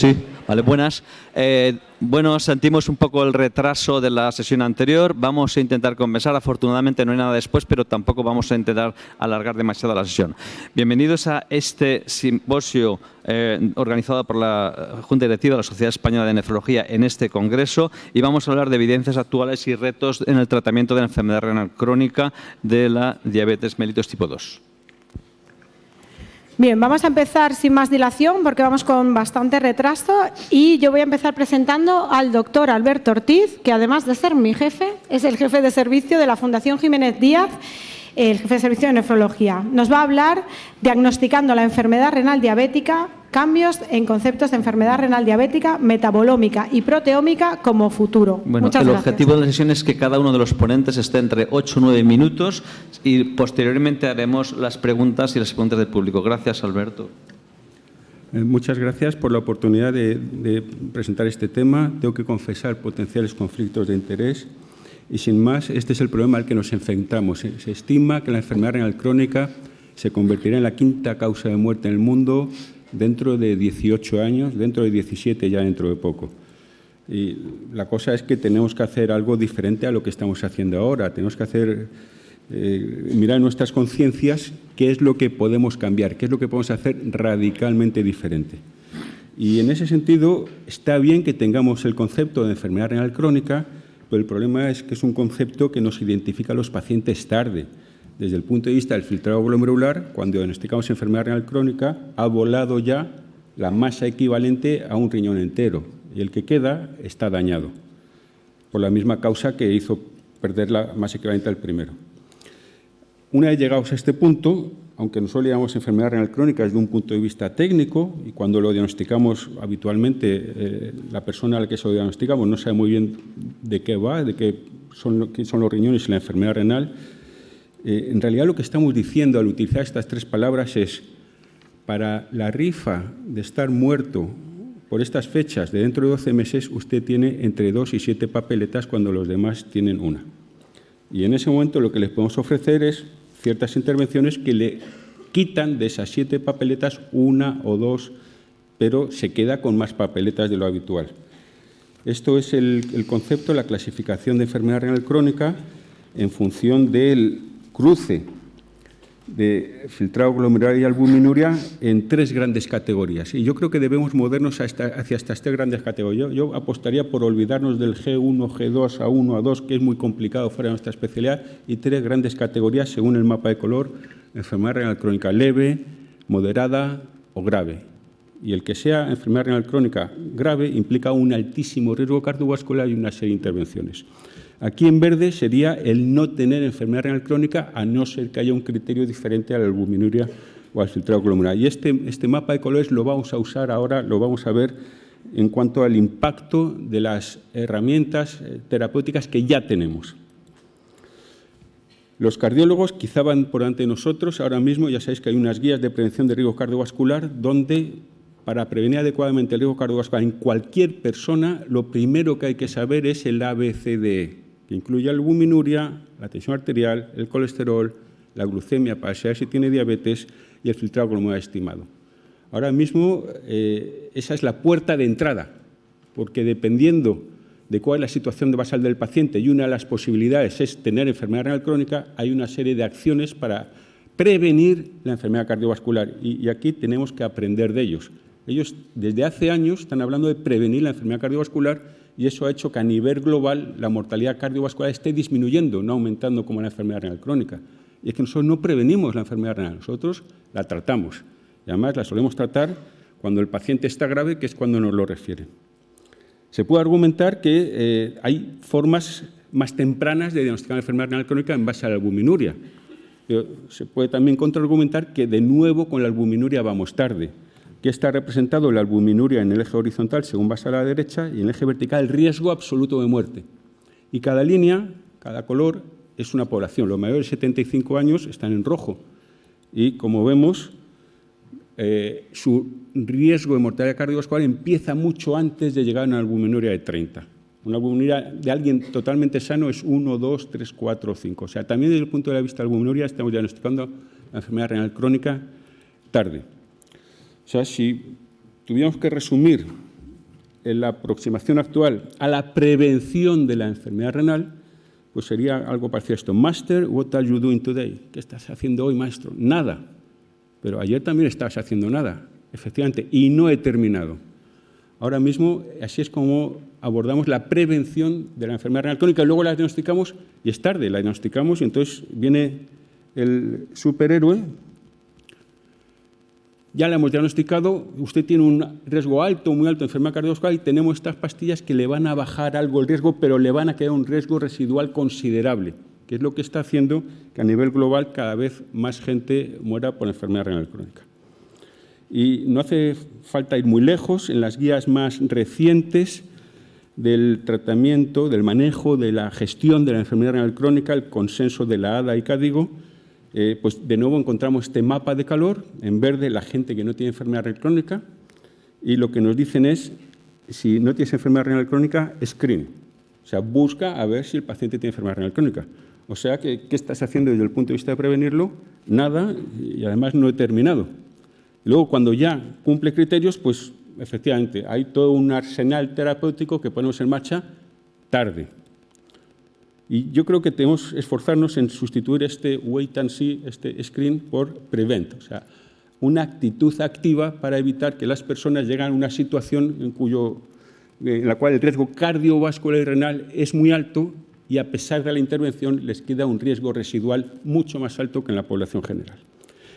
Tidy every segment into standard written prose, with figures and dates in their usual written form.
Sí, vale, buenas. Bueno, sentimos un poco el retraso de la sesión anterior. Vamos a intentar compensar. Afortunadamente no hay nada después, pero tampoco vamos a intentar alargar demasiado la sesión. Bienvenidos a este simposio organizado por la Junta Directiva de la Sociedad Española de Nefrología en este congreso, y vamos a hablar de evidencias actuales y retos en el tratamiento de la enfermedad renal crónica de la diabetes mellitus tipo 2. Bien, vamos a empezar sin más dilación porque vamos con bastante retraso y yo voy a empezar presentando al doctor Alberto Ortiz, que además de ser mi jefe, es el jefe de servicio de la Fundación Jiménez Díaz, el jefe de servicio de nefrología. Nos va a hablar diagnosticando la enfermedad renal diabética, cambios en conceptos de enfermedad renal diabética, metabolómica y proteómica como futuro. Bueno, Muchas gracias. Objetivo de la sesión es que cada uno de los ponentes esté entre 8 o 9 minutos y posteriormente haremos las preguntas y las preguntas del público. Gracias, Alberto. Muchas gracias por la oportunidad de presentar este tema. Tengo que confesar potenciales conflictos de interés y, sin más, este es el problema al que nos enfrentamos. Se estima que la enfermedad renal crónica se convertirá en la quinta causa de muerte en el mundo dentro de 18 años, dentro de 17 ya dentro de poco. Y la cosa es que tenemos que hacer algo diferente a lo que estamos haciendo ahora. Tenemos que hacer, mirar en nuestras conciencias qué es lo que podemos cambiar, qué es lo que podemos hacer radicalmente diferente. Y en ese sentido está bien que tengamos el concepto de enfermedad renal crónica, pero el problema es que es un concepto que nos identifica a los pacientes tarde. Desde el punto de vista del filtrado glomerular, cuando diagnosticamos enfermedad renal crónica, ha volado ya la masa equivalente a un riñón entero y el que queda está dañado, por la misma causa que hizo perder la masa equivalente al primero. Una vez llegados a este punto, aunque nosotros le llamamos enfermedad renal crónica desde un punto de vista técnico, y cuando lo diagnosticamos habitualmente, la persona a la que se lo diagnosticamos no sabe muy bien de qué va, de qué son los riñones y la enfermedad renal. En realidad lo que estamos diciendo al utilizar estas tres palabras es: para la rifa de estar muerto por estas fechas de dentro de 12 meses, usted tiene entre 2 y 7 papeletas cuando los demás tienen una. Y en ese momento lo que les podemos ofrecer es ciertas intervenciones que le quitan de esas 7 papeletas una o dos, pero se queda con más papeletas de lo habitual. Esto es el concepto, la clasificación de enfermedad renal crónica en función del cruce de filtrado glomerular y albuminuria en 3 grandes categorías. Y yo creo que debemos movernos hacia estas 3 grandes categorías. Yo apostaría por olvidarnos del G1, G2, A1, A2, que es muy complicado fuera de nuestra especialidad, y 3 grandes categorías según el mapa de color: enfermedad renal crónica leve, moderada o grave. Y el que sea enfermedad renal crónica grave implica un altísimo riesgo cardiovascular y una serie de intervenciones. Aquí en verde sería el no tener enfermedad renal crónica, a no ser que haya un criterio diferente a la albuminuria o al filtrado glomerular. Y este mapa de colores lo vamos a usar ahora, lo vamos a ver en cuanto al impacto de las herramientas terapéuticas que ya tenemos. Los cardiólogos quizá van por delante de nosotros. Ahora mismo ya sabéis que hay unas guías de prevención de riesgo cardiovascular donde, para prevenir adecuadamente el riesgo cardiovascular en cualquier persona, lo primero que hay que saber es el ABCDE, que incluye la albuminuria, la tensión arterial, el colesterol, la glucemia para saber si tiene diabetes y el filtrado glomerular estimado. Ahora mismo esa es la puerta de entrada, porque dependiendo de cuál es la situación basal del paciente, y una de las posibilidades es tener enfermedad renal crónica, hay una serie de acciones para prevenir la enfermedad cardiovascular y aquí tenemos que aprender de ellos. Ellos desde hace años están hablando de prevenir la enfermedad cardiovascular y eso ha hecho que a nivel global la mortalidad cardiovascular esté disminuyendo, no aumentando como la enfermedad renal crónica. Y es que nosotros no prevenimos la enfermedad renal, nosotros la tratamos. Y además la solemos tratar cuando el paciente está grave, que es cuando nos lo refieren. Se puede argumentar que hay formas más tempranas de diagnosticar la enfermedad renal crónica en base a la albuminuria. Pero se puede también contraargumentar que de nuevo con la albuminuria vamos tarde. Aquí está representado la albuminuria en el eje horizontal según base a la derecha y en el eje vertical el riesgo absoluto de muerte. Y cada línea, cada color, es una población. Los mayores de 75 años están en rojo y, como vemos, su riesgo de mortalidad cardiovascular empieza mucho antes de llegar a una albuminuria de 30. Una albuminuria de alguien totalmente sano es 1, 2, 3, 4, 5. O sea, también desde el punto de vista de la albuminuria estamos diagnosticando la enfermedad renal crónica tarde. O sea, si tuviéramos que resumir la aproximación actual a la prevención de la enfermedad renal, pues sería algo parecido a esto. Master, what are you doing today? ¿Qué estás haciendo hoy, maestro? Nada. Pero ayer también estabas haciendo nada, efectivamente, y no he terminado. Ahora mismo, así es como abordamos la prevención de la enfermedad renal crónica. Luego la diagnosticamos y es tarde, la diagnosticamos y entonces viene el superhéroe. Ya la hemos diagnosticado, usted tiene un riesgo alto, muy alto de enfermedad cardiovascular y tenemos estas pastillas que le van a bajar algo el riesgo, pero le van a quedar un riesgo residual considerable, que es lo que está haciendo que a nivel global cada vez más gente muera por enfermedad renal crónica. Y no hace falta ir muy lejos, en las guías más recientes del tratamiento, del manejo, de la gestión de la enfermedad renal crónica, el consenso de la ADA y CADIGO, pues de nuevo encontramos este mapa de calor, en verde la gente que no tiene enfermedad renal crónica, y lo que nos dicen es, si no tienes enfermedad renal crónica, screen. O sea, busca a ver si el paciente tiene enfermedad renal crónica. O sea, ¿qué estás haciendo desde el punto de vista de prevenirlo? Nada, y además no he terminado. Luego, cuando ya cumple criterios, pues efectivamente hay todo un arsenal terapéutico que ponemos en marcha tarde. Y yo creo que tenemos que esforzarnos en sustituir este wait and see, este screen, por prevent. O sea, una actitud activa para evitar que las personas lleguen a una situación en la cual el riesgo cardiovascular y renal es muy alto y a pesar de la intervención les queda un riesgo residual mucho más alto que en la población general.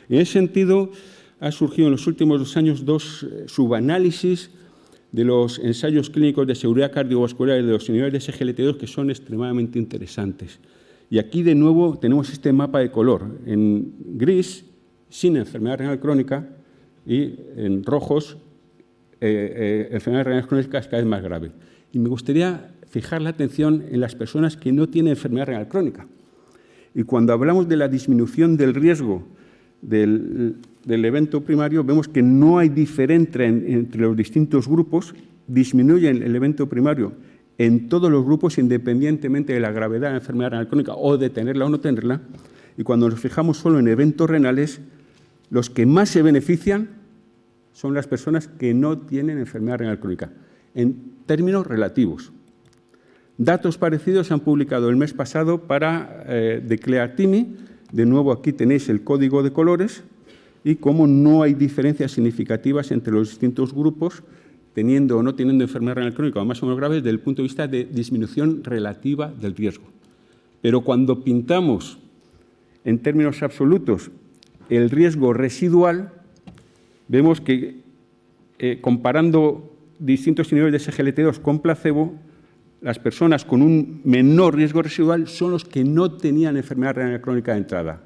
En ese sentido, ha surgido en los últimos 2 años 2 subanálisis de los ensayos clínicos de seguridad cardiovascular y de los niveles de SGLT2 que son extremadamente interesantes. Y aquí de nuevo tenemos este mapa de color. En gris, sin enfermedad renal crónica, y en rojos, enfermedad renal crónica cada vez más grave. Y me gustaría fijar la atención en las personas que no tienen enfermedad renal crónica. Y cuando hablamos de la disminución del riesgo del evento primario, vemos que no hay diferencia entre los distintos grupos, disminuyen el evento primario en todos los grupos independientemente de la gravedad de la enfermedad renal crónica o de tenerla o no tenerla, y cuando nos fijamos solo en eventos renales, los que más se benefician son las personas que no tienen enfermedad renal crónica, en términos relativos. Datos parecidos se han publicado el mes pasado para Declare-TIMI. De nuevo, aquí tenéis el código de colores y cómo no hay diferencias significativas entre los distintos grupos, teniendo o no teniendo enfermedad renal crónica o más o menos grave, desde el punto de vista de disminución relativa del riesgo. Pero cuando pintamos en términos absolutos el riesgo residual, vemos que comparando distintos niveles de SGLT2 con placebo, las personas con un menor riesgo residual son los que no tenían enfermedad renal crónica de entrada.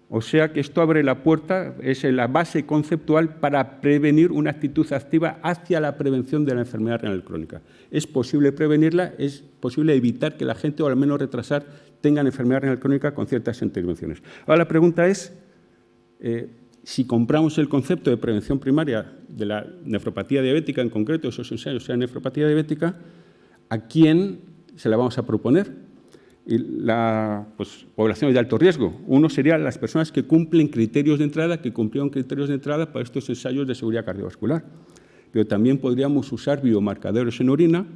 O sea que esto abre la puerta, es la base conceptual para prevenir una actitud activa hacia la prevención de la enfermedad renal crónica. Es posible prevenirla, es posible evitar que la gente, o al menos retrasar, tengan enfermedad renal crónica con ciertas intervenciones. Ahora la pregunta es, si compramos el concepto de prevención primaria de la nefropatía diabética, en concreto esos ensayos sean nefropatía diabética, ¿a quién se la vamos a proponer? Y poblaciones de alto riesgo. Uno sería las personas que cumplen criterios de entrada, que cumplieron criterios de entrada para estos ensayos de seguridad cardiovascular. Pero también podríamos usar biomarcadores en orina.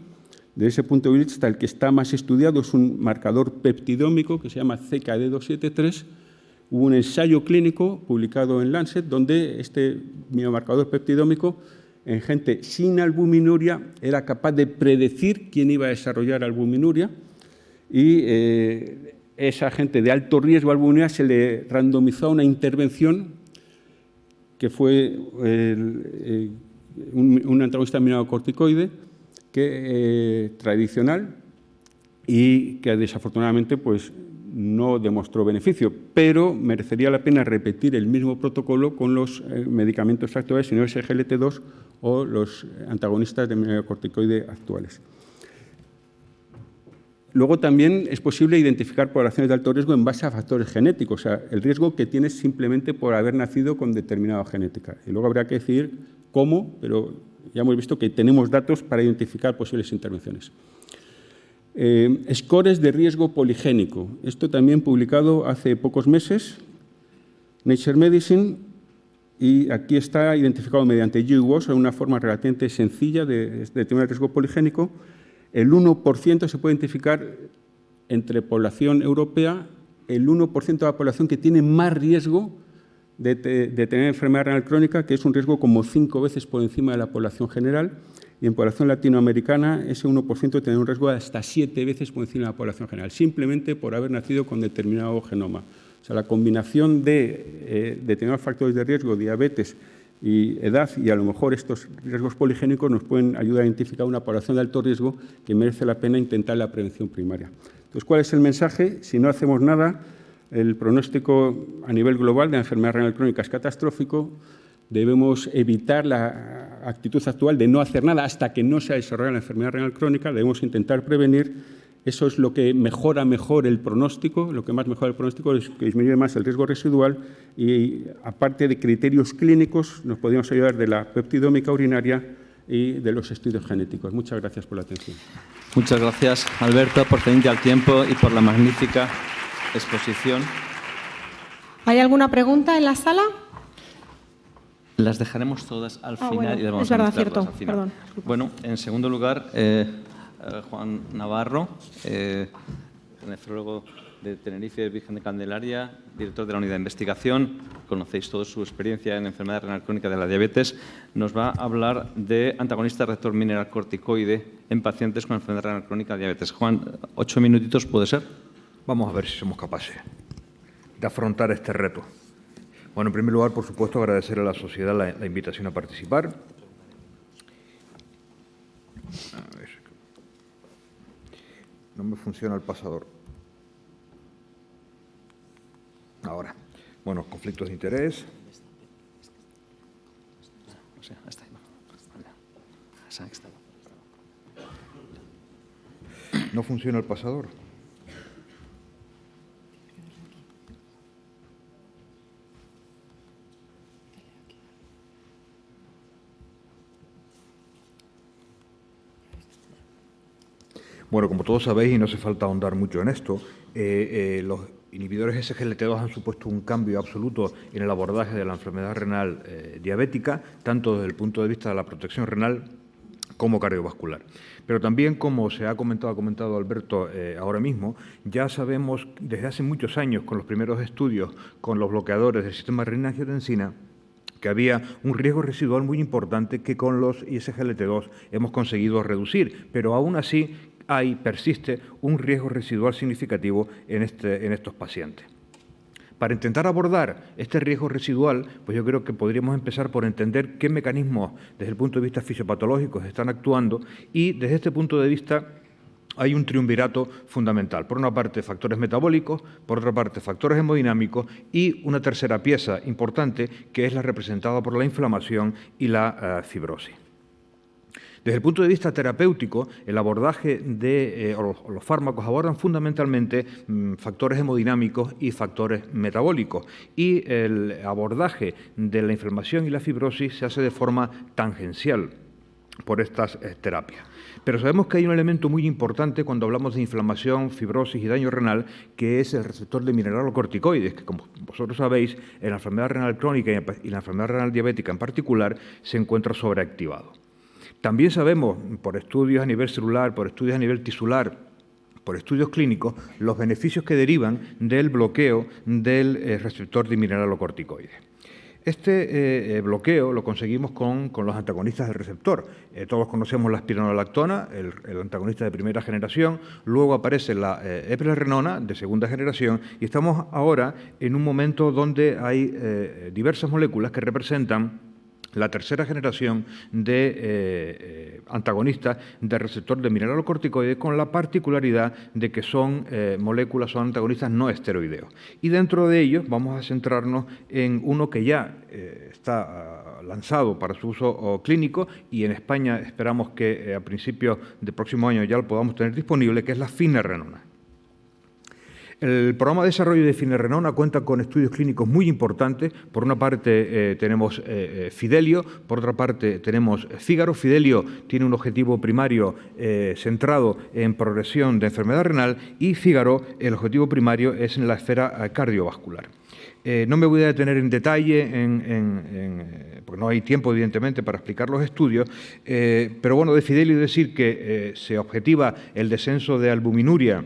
Desde ese punto de vista, el que está más estudiado es un marcador peptidómico que se llama CKD273. Hubo un ensayo clínico publicado en Lancet donde este biomarcador peptidómico en gente sin albuminuria era capaz de predecir quién iba a desarrollar albuminuria y esa gente de alto riesgo de albuminuria se le randomizó a una intervención que fue un antagonista aminoglucocorticoide tradicional y que desafortunadamente pues, no demostró beneficio, pero merecería la pena repetir el mismo protocolo con los medicamentos actuales, sino SGLT2 o los antagonistas de aminoglucocorticoide actuales. Luego también es posible identificar poblaciones de alto riesgo en base a factores genéticos, o sea, el riesgo que tienes simplemente por haber nacido con determinada genética. Y luego habrá que decidir cómo, pero ya hemos visto que tenemos datos para identificar posibles intervenciones. Scores de riesgo poligénico. Esto también publicado hace pocos meses, Nature Medicine, y aquí está identificado mediante GWAS, una forma relativamente sencilla de determinar el riesgo poligénico. El 1% se puede identificar entre población europea, el 1% de la población que tiene más riesgo de tener enfermedad renal crónica, que es un riesgo como 5 veces por encima de la población general, y en población latinoamericana ese 1% tiene un riesgo de hasta 7 veces por encima de la población general, simplemente por haber nacido con determinado genoma. O sea, la combinación de determinados factores de riesgo, diabetes y edad, y a lo mejor estos riesgos poligénicos nos pueden ayudar a identificar una población de alto riesgo que merece la pena intentar la prevención primaria. Entonces, ¿cuál es el mensaje? Si no hacemos nada, el pronóstico a nivel global de la enfermedad renal crónica es catastrófico. Debemos evitar la actitud actual de no hacer nada hasta que no se ha desarrollado la enfermedad renal crónica. Debemos intentar prevenir. Eso es lo que mejora mejor el pronóstico. Lo que más mejora el pronóstico es que disminuye más el riesgo residual y, aparte de criterios clínicos, nos podemos ayudar de la peptidómica urinaria y de los estudios genéticos. Muchas gracias por la atención. Muchas gracias, Alberto, por ceñirte al tiempo y por la magnífica exposición. ¿Hay alguna pregunta en la sala? Las dejaremos todas al final. Bueno, y las vamos es verdad, a mezclarlas cierto. al final. Perdón. Bueno, en segundo lugar, Juan Navarro, nefrólogo de Tenerife, Virgen de Candelaria, director de la unidad de investigación. Conocéis toda su experiencia en enfermedad renal crónica de la diabetes. Nos va a hablar de antagonista receptor mineralocorticoide en pacientes con enfermedad renal crónica de diabetes. Juan, 8 minutitos, ¿puede ser? Vamos a ver si somos capaces de afrontar este reto. Bueno, en primer lugar, por supuesto, agradecer a la sociedad la invitación a participar. A ver. No me funciona el pasador. Ahora. Bueno, conflictos de interés. No funciona el pasador. Bueno, como todos sabéis, y no hace falta ahondar mucho en esto, los inhibidores SGLT2 han supuesto un cambio absoluto en el abordaje de la enfermedad renal diabética, tanto desde el punto de vista de la protección renal como cardiovascular. Pero también, como se ha comentado Alberto ahora mismo, ya sabemos desde hace muchos años, con los primeros estudios con los bloqueadores del sistema renina-angiotensina, que había un riesgo residual muy importante que con los SGLT2 hemos conseguido reducir, pero aún así persiste un riesgo residual significativo en estos pacientes. Para intentar abordar este riesgo residual, pues yo creo que podríamos empezar por entender qué mecanismos desde el punto de vista fisiopatológico están actuando, y desde este punto de vista hay un triunvirato fundamental. Por una parte, factores metabólicos, por otra parte, factores hemodinámicos y una tercera pieza importante, que es la representada por la inflamación y la fibrosis. Desde el punto de vista terapéutico, el abordaje o los fármacos abordan fundamentalmente factores hemodinámicos y factores metabólicos, y el abordaje de la inflamación y la fibrosis se hace de forma tangencial por estas terapias. Pero sabemos que hay un elemento muy importante cuando hablamos de inflamación, fibrosis y daño renal, que es el receptor de mineralocorticoides, que, como vosotros sabéis, en la enfermedad renal crónica y la enfermedad renal diabética en particular se encuentra sobreactivado. También sabemos, por estudios a nivel celular, por estudios a nivel tisular, por estudios clínicos, los beneficios que derivan del bloqueo del receptor de mineralocorticoides. Este bloqueo lo conseguimos con los antagonistas del receptor. Todos conocemos la espironolactona, el antagonista de primera generación, luego aparece la eplerenona de segunda generación, y estamos ahora en un momento donde hay diversas moléculas que representan la tercera generación de antagonistas del receptor de mineralocorticoides, con la particularidad de que son antagonistas no esteroideos. Y dentro de ellos vamos a centrarnos en uno que ya está lanzado para su uso clínico, y en España esperamos que a principios del próximo año ya lo podamos tener disponible, que es la finerenona. El programa de desarrollo de finerenona cuenta con estudios clínicos muy importantes. Por una parte tenemos Fidelio, por otra parte tenemos Fígaro. Fidelio tiene un objetivo primario centrado en progresión de enfermedad renal y Fígaro, el objetivo primario es en la esfera cardiovascular. No me voy a detener en detalle, porque no hay tiempo, evidentemente, para explicar los estudios, pero bueno, de Fidelio decir que se objetiva el descenso de albuminuria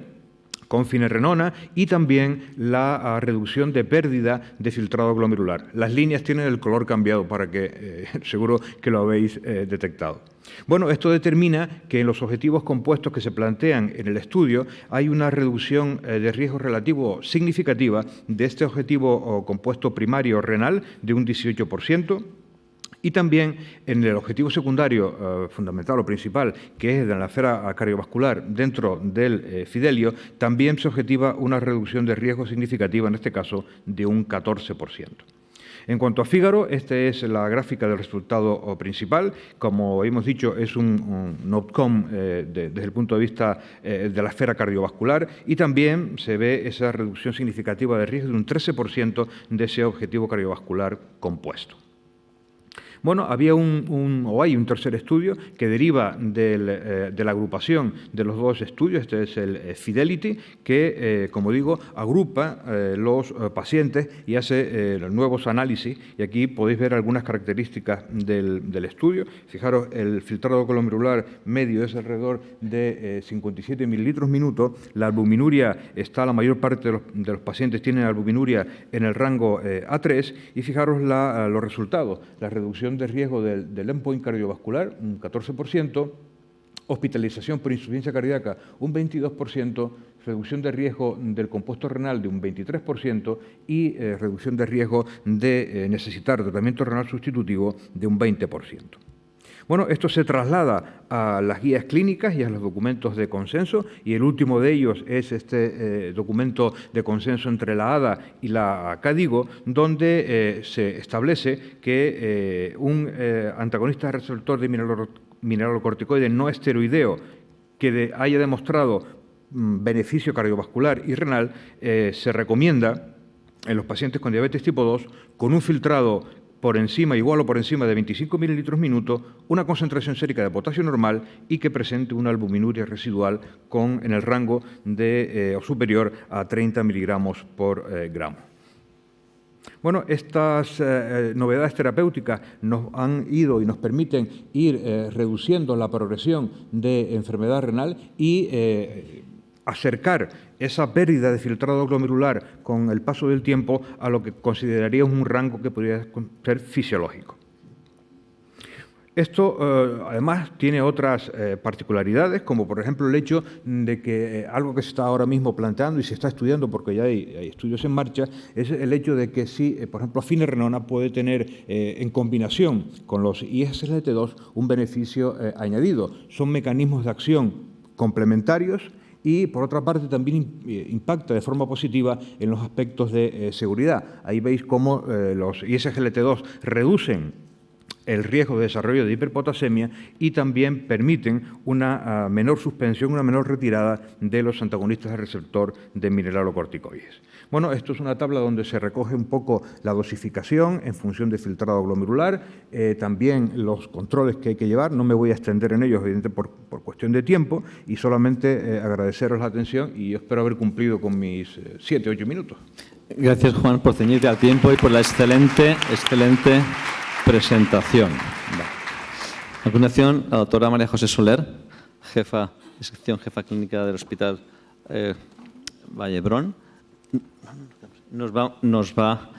con finerenona y también la reducción de pérdida de filtrado glomerular. Las líneas tienen el color cambiado para que seguro que lo habéis detectado. Bueno, esto determina que en los objetivos compuestos que se plantean en el estudio hay una reducción de riesgo relativo significativa de este objetivo compuesto primario renal de un 18%. Y también en el objetivo secundario fundamental o principal, que es de la esfera cardiovascular dentro del Fidelio, también se objetiva una reducción de riesgo significativa, en este caso, de un 14%. En cuanto a Fígaro, esta es la gráfica del resultado principal. Como hemos dicho, es un outcome desde el punto de vista de la esfera cardiovascular y también se ve esa reducción significativa de riesgo de un 13% de ese objetivo cardiovascular compuesto. Bueno, hay un tercer estudio que deriva de la agrupación de los dos estudios. Este es el Fidelity, que, como digo, agrupa los pacientes y hace los nuevos análisis. Y aquí podéis ver algunas características del estudio. Fijaros, el filtrado glomerular medio es alrededor de 57 mililitros minuto. La albuminuria está, la mayor parte de los pacientes tienen albuminuria en el rango A3. Y fijaros los resultados, la reducción de riesgo del endpoint cardiovascular, un 14%, hospitalización por insuficiencia cardíaca, un 22%, reducción de riesgo del compuesto renal de un 23% y reducción de riesgo de necesitar tratamiento renal sustitutivo de un 20%. Bueno, esto se traslada a las guías clínicas y a los documentos de consenso, y el último de ellos es este documento de consenso entre la ADA y la KDIGO, donde se establece que un antagonista receptor de mineralocorticoide no esteroideo que haya demostrado beneficio cardiovascular y renal se recomienda en los pacientes con diabetes tipo 2 con un filtrado por encima, igual o por encima de 25 mililitros minuto, una concentración sérica de potasio normal y que presente una albuminuria residual en el rango de, o superior a 30 miligramos por gramo. Bueno, estas novedades terapéuticas nos han ido y nos permiten ir reduciendo la progresión de enfermedad renal y acercar esa pérdida de filtrado glomerular con el paso del tiempo a lo que consideraríamos un rango que podría ser fisiológico. Esto, además, tiene otras particularidades, como por ejemplo el hecho de que algo que se está ahora mismo planteando y se está estudiando porque ya hay estudios en marcha, es el hecho de que si, por ejemplo, finerenona puede tener en combinación con los ISGLT2 un beneficio añadido. Son mecanismos de acción complementarios y, por otra parte, también impacta de forma positiva en los aspectos de seguridad. Ahí veis cómo los ISGLT2 reducen el riesgo de desarrollo de hiperpotasemia y también permiten una menor suspensión, una menor retirada de los antagonistas del receptor de mineralocorticoides. Bueno, esto es una tabla donde se recoge un poco la dosificación en función de filtrado glomerular, también los controles que hay que llevar. No me voy a extender en ellos, evidentemente, por cuestión de tiempo, y solamente agradeceros la atención y yo espero haber cumplido con mis 7 o 8 minutos. Gracias, Juan, por ceñirte al tiempo y por la excelente presentación. A continuación, la doctora María José Soler, jefa de sección, jefa clínica del Hospital Vall-d'Hebron, nos va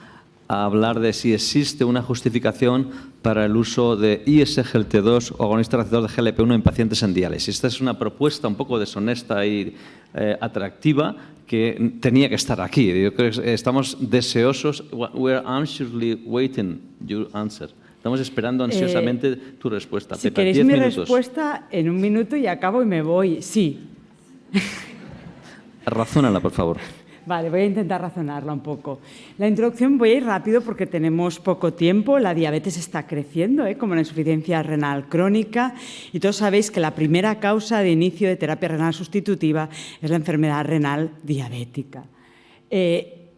a hablar de si existe una justificación para el uso de ISGLT2 o agonista receptor de GLP-1 en pacientes en diálisis. Esta es una propuesta un poco deshonesta y atractiva que tenía que estar aquí. Yo creo que estamos deseosos. We are anxiously waiting your answer. Estamos esperando ansiosamente tu respuesta. Si Pepa, queréis 10 mi minutos. respuesta, en un minuto y acabo y me voy. Sí. Razónala, por favor. Vale, voy a intentar razonarla un poco. La introducción voy a ir rápido porque tenemos poco tiempo. La diabetes está creciendo, como la insuficiencia renal crónica, y todos sabéis que la primera causa de inicio de terapia renal sustitutiva es la enfermedad renal diabética.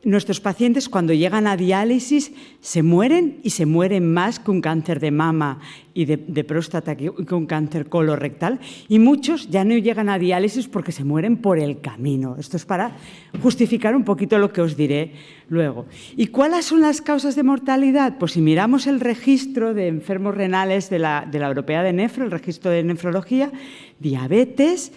nuestros pacientes cuando llegan a diálisis se mueren y se mueren más que un cáncer de mama y de próstata, que un cáncer colorectal, y muchos ya no llegan a diálisis porque se mueren por el camino. Esto es para justificar un poquito lo que os diré luego. ¿Y cuáles son las causas de mortalidad? Pues si miramos el registro de enfermos renales de la Europea de Nefro, el registro de nefrología, diabetes,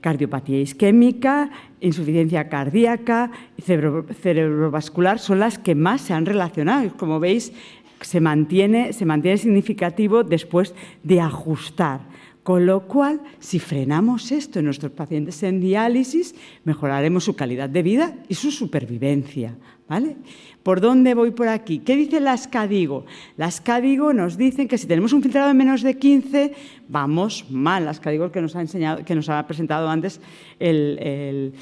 cardiopatía isquémica, insuficiencia cardíaca y cerebrovascular son las que más se han relacionado. Como veis, se mantiene significativo después de ajustar. Con lo cual, si frenamos esto en nuestros pacientes en diálisis, mejoraremos su calidad de vida y su supervivencia, ¿vale? ¿Por dónde voy por aquí? ¿Qué dice la SCADIGO? La SCADIGO nos dice que si tenemos un filtrado de menos de 15, vamos mal. La SCADIGO que nos ha presentado antes el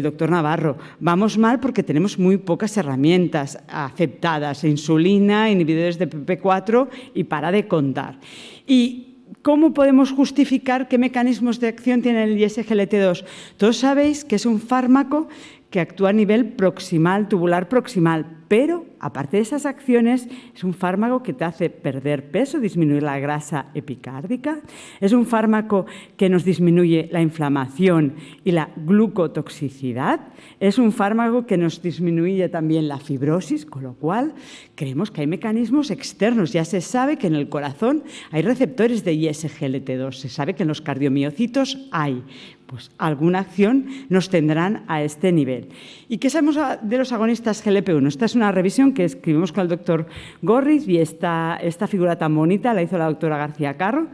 doctor Navarro. Vamos mal porque tenemos muy pocas herramientas aceptadas, insulina, inhibidores de PP4 y para de contar. Y ¿cómo podemos justificar qué mecanismos de acción tiene el ISGLT2? Todos sabéis que es un fármaco que actúa a nivel proximal, tubular proximal, pero aparte de esas acciones es un fármaco que te hace perder peso, disminuir la grasa epicárdica, es un fármaco que nos disminuye la inflamación y la glucotoxicidad, es un fármaco que nos disminuye también la fibrosis, con lo cual creemos que hay mecanismos externos. Ya se sabe que en el corazón hay receptores de ISGLT2, se sabe que en los cardiomiocitos hay. Pues alguna acción nos tendrán a este nivel. ¿Y qué sabemos de los agonistas GLP-1? Esta es una revisión que escribimos con el doctor Gorriz y esta figura tan bonita la hizo la doctora García Carro,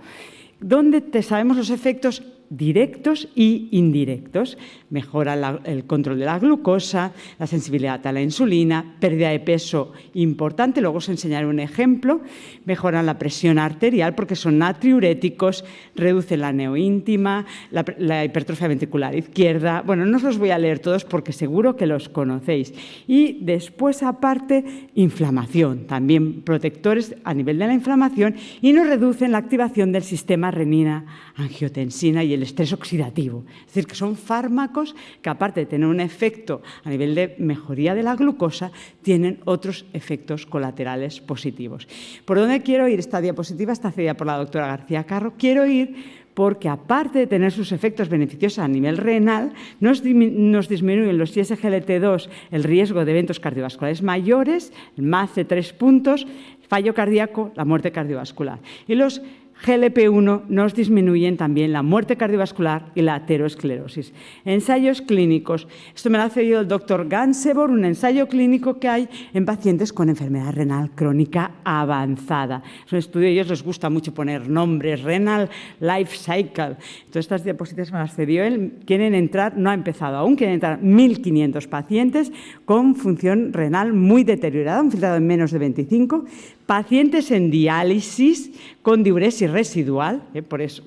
donde sabemos los efectos directos y indirectos. Mejora el control de la glucosa, la sensibilidad a la insulina, pérdida de peso importante, luego os enseñaré un ejemplo. Mejoran la presión arterial porque son natriuréticos, reducen la neoíntima, la hipertrofia ventricular izquierda. Bueno, no os los voy a leer todos porque seguro que los conocéis. Y después, aparte, inflamación, también protectores a nivel de la inflamación y nos reducen la activación del sistema renina-angiotensina y el estrés oxidativo. Es decir, que son fármacos que, aparte de tener un efecto a nivel de mejoría de la glucosa, tienen otros efectos colaterales positivos. ¿Por dónde quiero ir? Esta diapositiva está cedida por la doctora García Carro. Quiero ir porque, aparte de tener sus efectos beneficiosos a nivel renal, nos disminuyen los ISGLT2 el riesgo de eventos cardiovasculares mayores, más de 3 puntos, fallo cardíaco, la muerte cardiovascular. Y los GLP-1 nos disminuyen también la muerte cardiovascular y la aterosclerosis. Ensayos clínicos. Esto me lo ha cedido el doctor Gansebor, un ensayo clínico que hay en pacientes con enfermedad renal crónica avanzada. Es un estudio, a ellos les gusta mucho poner nombres, Renal Life Cycle. Todas estas diapositivas me las cedió él. Quieren entrar, no ha empezado aún, quieren entrar 1.500 pacientes con función renal muy deteriorada, un filtrado en menos de 25, pacientes en diálisis con diuresis residual, por eso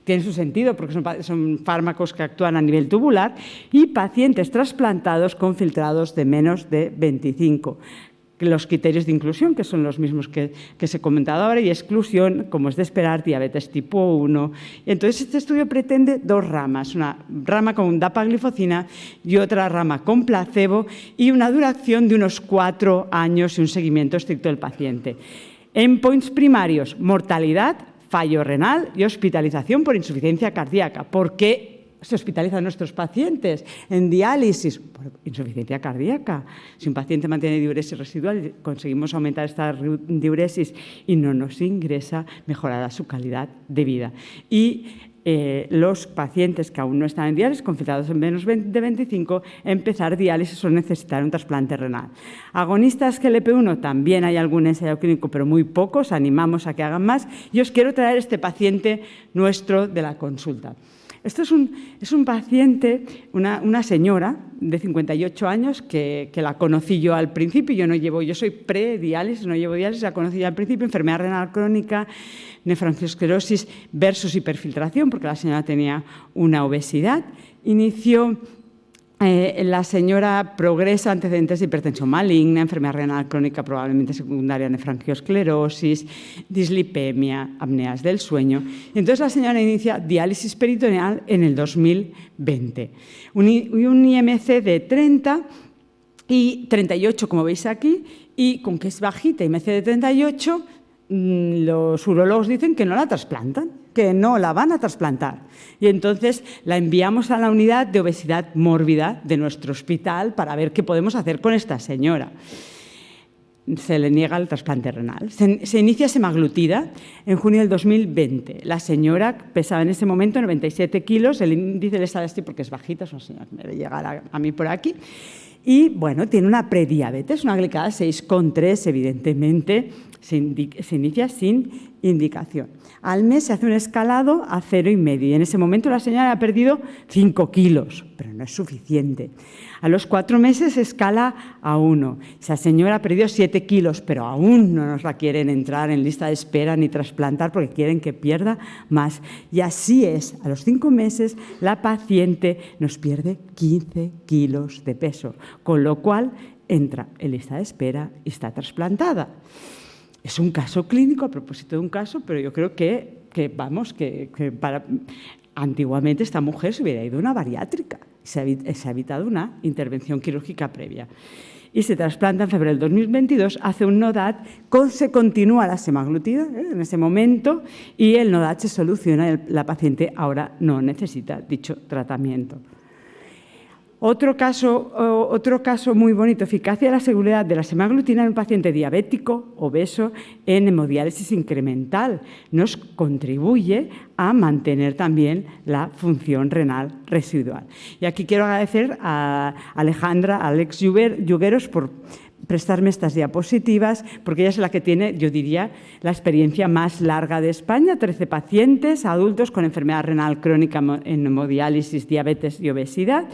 tiene su sentido porque son fármacos que actúan a nivel tubular, y pacientes trasplantados con filtrados de menos de 25. Los criterios de inclusión, que son los mismos que se he comentado ahora, y exclusión, como es de esperar, diabetes tipo 1. Y entonces, este estudio pretende dos ramas, una rama con dapagliflozina y otra rama con placebo, y una duración de unos 4 años y un seguimiento estricto del paciente. Endpoints primarios: mortalidad, fallo renal y hospitalización por insuficiencia cardíaca. ¿Por qué se hospitalizan nuestros pacientes en diálisis? Por insuficiencia cardíaca. Si un paciente mantiene diuresis residual, conseguimos aumentar esta diuresis y no nos ingresa, mejorará su calidad de vida. Y los pacientes que aún no están en diálisis, con filtrados en menos de 25, empezar diálisis o necesitar un trasplante renal. Agonistas GLP-1, también hay algún ensayo clínico, pero muy pocos, animamos a que hagan más. Y os quiero traer este paciente nuestro de la consulta. Esto es un paciente, una señora de 58 años que la conocí yo al principio. Yo soy prediálisis, no llevo diálisis, la conocí yo al principio, enfermedad renal crónica, nefrangiosclerosis versus hiperfiltración, porque la señora tenía una obesidad. Inició La señora progresa, antecedentes de hipertensión maligna, enfermedad renal crónica probablemente secundaria, nefrangiosclerosis, dislipemia, apneas del sueño. Y entonces la señora inicia diálisis peritoneal en el 2020. Un IMC de 30 y 38, como veis aquí, y con que es bajita, IMC de 38, los urólogos dicen que no la trasplantan, que no la van a trasplantar. Y entonces la enviamos a la unidad de obesidad mórbida de nuestro hospital para ver qué podemos hacer con esta señora. Se le niega el trasplante renal. Se inicia semaglutida en junio del 2020. La señora pesaba en ese momento 97 kilos, el índice le sale así porque es bajita, es una señora que me debe llegar a mí por aquí. Y, bueno, tiene una prediabetes, una glicada 6,3, evidentemente, se inicia sin indicación. Al mes se hace un escalado a 0,5 y en ese momento la señora ha perdido 5 kilos, pero no es suficiente. A los 4 meses se escala a 1. Esa señora ha perdido 7 kilos, pero aún no nos la quieren entrar en lista de espera ni trasplantar porque quieren que pierda más. Y así es, a los 5 meses la paciente nos pierde 15 kilos de peso, con lo cual entra en lista de espera y está trasplantada. Es un caso clínico, a propósito de un caso, pero yo creo que antiguamente esta mujer se hubiera ido a una bariátrica. Se ha evitado una intervención quirúrgica previa. Y se trasplanta en febrero del 2022, hace un NODAT, se continúa la semaglutida en ese momento y el NODAT se soluciona y la paciente ahora no necesita dicho tratamiento. Otro caso muy bonito, eficacia de la seguridad de la semaglutida en un paciente diabético, obeso, en hemodiálisis incremental. Nos contribuye a mantener también la función renal residual. Y aquí quiero agradecer a Alejandra, a Alex Yugueros por prestarme estas diapositivas, porque ella es la que tiene, yo diría, la experiencia más larga de España. 13 pacientes adultos con enfermedad renal crónica en hemodiálisis, diabetes y obesidad,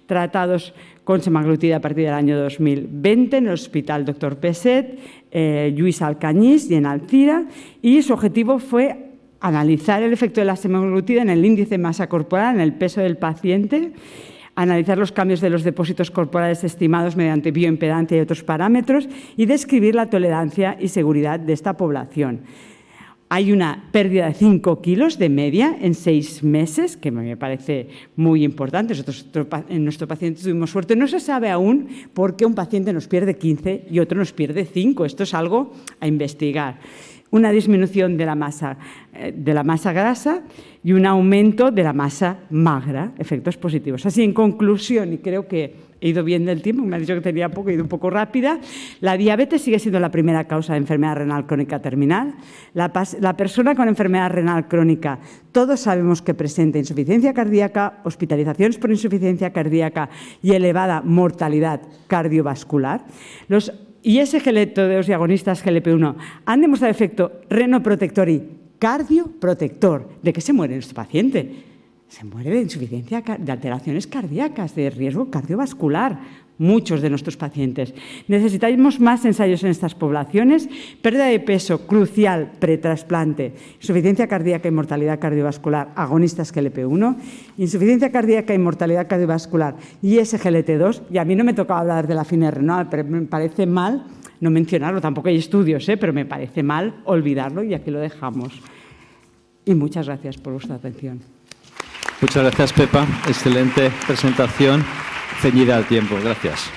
tratados con semaglutida a partir del año 2020 en el Hospital Dr. Peset, Lluís Alcañís y en Alcira, y su objetivo fue analizar el efecto de la semaglutida en el índice de masa corporal, en el peso del paciente, analizar los cambios de los depósitos corporales estimados mediante bioimpedancia y otros parámetros y describir la tolerancia y seguridad de esta población. Hay una pérdida de 5 kilos de media en 6 meses, que me parece muy importante. Nosotros en nuestro paciente tuvimos suerte. No se sabe aún por qué un paciente nos pierde 15 y otro nos pierde 5. Esto es algo a investigar. Una disminución de la masa grasa y un aumento de la masa magra, efectos positivos. Así, en conclusión, y creo que he ido bien del tiempo, me ha dicho que tenía poco, he ido un poco rápida, la diabetes sigue siendo la primera causa de enfermedad renal crónica terminal. La persona con enfermedad renal crónica, todos sabemos que presenta insuficiencia cardíaca, hospitalizaciones por insuficiencia cardíaca y elevada mortalidad cardiovascular. Los ISGLT2 y agonistas GLP-1 han demostrado efecto renoprotector y cardioprotector. ¿De qué se muere nuestro paciente? Se muere de insuficiencia, de alteraciones cardíacas, de riesgo cardiovascular, muchos de nuestros pacientes. Necesitamos más ensayos en estas poblaciones. Pérdida de peso crucial pretrasplante, insuficiencia cardíaca y mortalidad cardiovascular, agonistas GLP-1, insuficiencia cardíaca y mortalidad cardiovascular y SGLT2. Y a mí no me toca hablar de la fibra renal, pero me parece mal no mencionarlo. Tampoco hay estudios, pero me parece mal olvidarlo y aquí lo dejamos. Y muchas gracias por vuestra atención. Muchas gracias, Pepa. Excelente presentación, ceñida al tiempo. Gracias.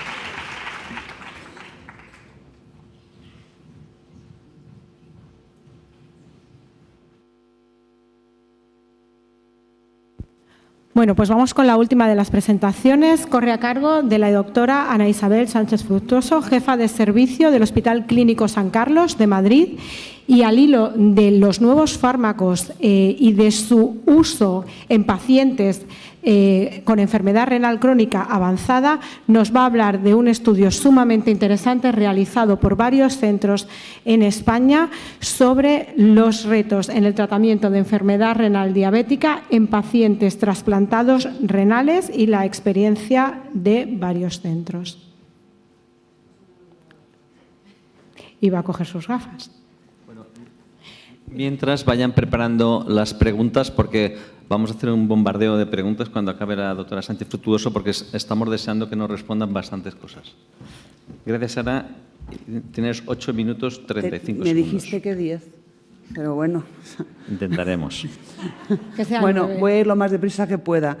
Bueno, pues vamos con la última de las presentaciones. Corre a cargo de la doctora Ana Isabel Sánchez Fructuoso, jefa de servicio del Hospital Clínico San Carlos de Madrid. Y al hilo de los nuevos fármacos y de su uso en pacientes con enfermedad renal crónica avanzada, nos va a hablar de un estudio sumamente interesante realizado por varios centros en España sobre los retos en el tratamiento de enfermedad renal diabética en pacientes trasplantados renales y la experiencia de varios centros. Y va a coger sus gafas. Mientras vayan preparando las preguntas, porque vamos a hacer un bombardeo de preguntas cuando acabe la doctora Sánchez Fructuoso, porque estamos deseando que nos respondan bastantes cosas. Gracias, Sara. Tienes 8 minutos 35 segundos. Me dijiste que 10, pero bueno. Intentaremos. Que sean Bueno, 9. voy a ir lo más deprisa que pueda.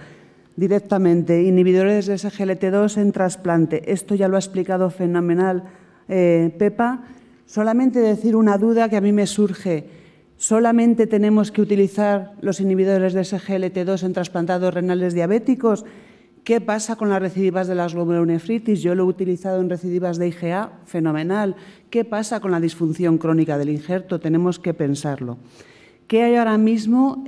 Directamente, inhibidores de SGLT2 en trasplante. Esto ya lo ha explicado fenomenal Pepa. Solamente decir una duda que a mí me surge. ¿Solamente tenemos que utilizar los inhibidores de SGLT2 en trasplantados renales diabéticos? ¿Qué pasa con las recidivas de las glomerulonefritis? Yo lo he utilizado en recidivas de IgA, fenomenal. ¿Qué pasa con la disfunción crónica del injerto? Tenemos que pensarlo. ¿Qué hay ahora mismo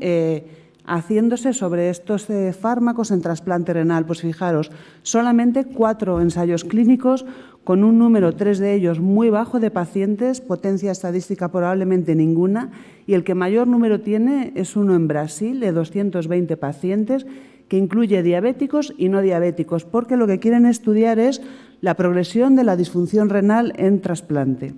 haciéndose sobre estos fármacos en trasplante renal? Pues fijaros, solamente 4 ensayos clínicos con un número, 3 de ellos, muy bajo de pacientes, potencia estadística probablemente ninguna, y el que mayor número tiene es uno en Brasil, de 220 pacientes, que incluye diabéticos y no diabéticos, porque lo que quieren estudiar es la progresión de la disfunción renal en trasplante.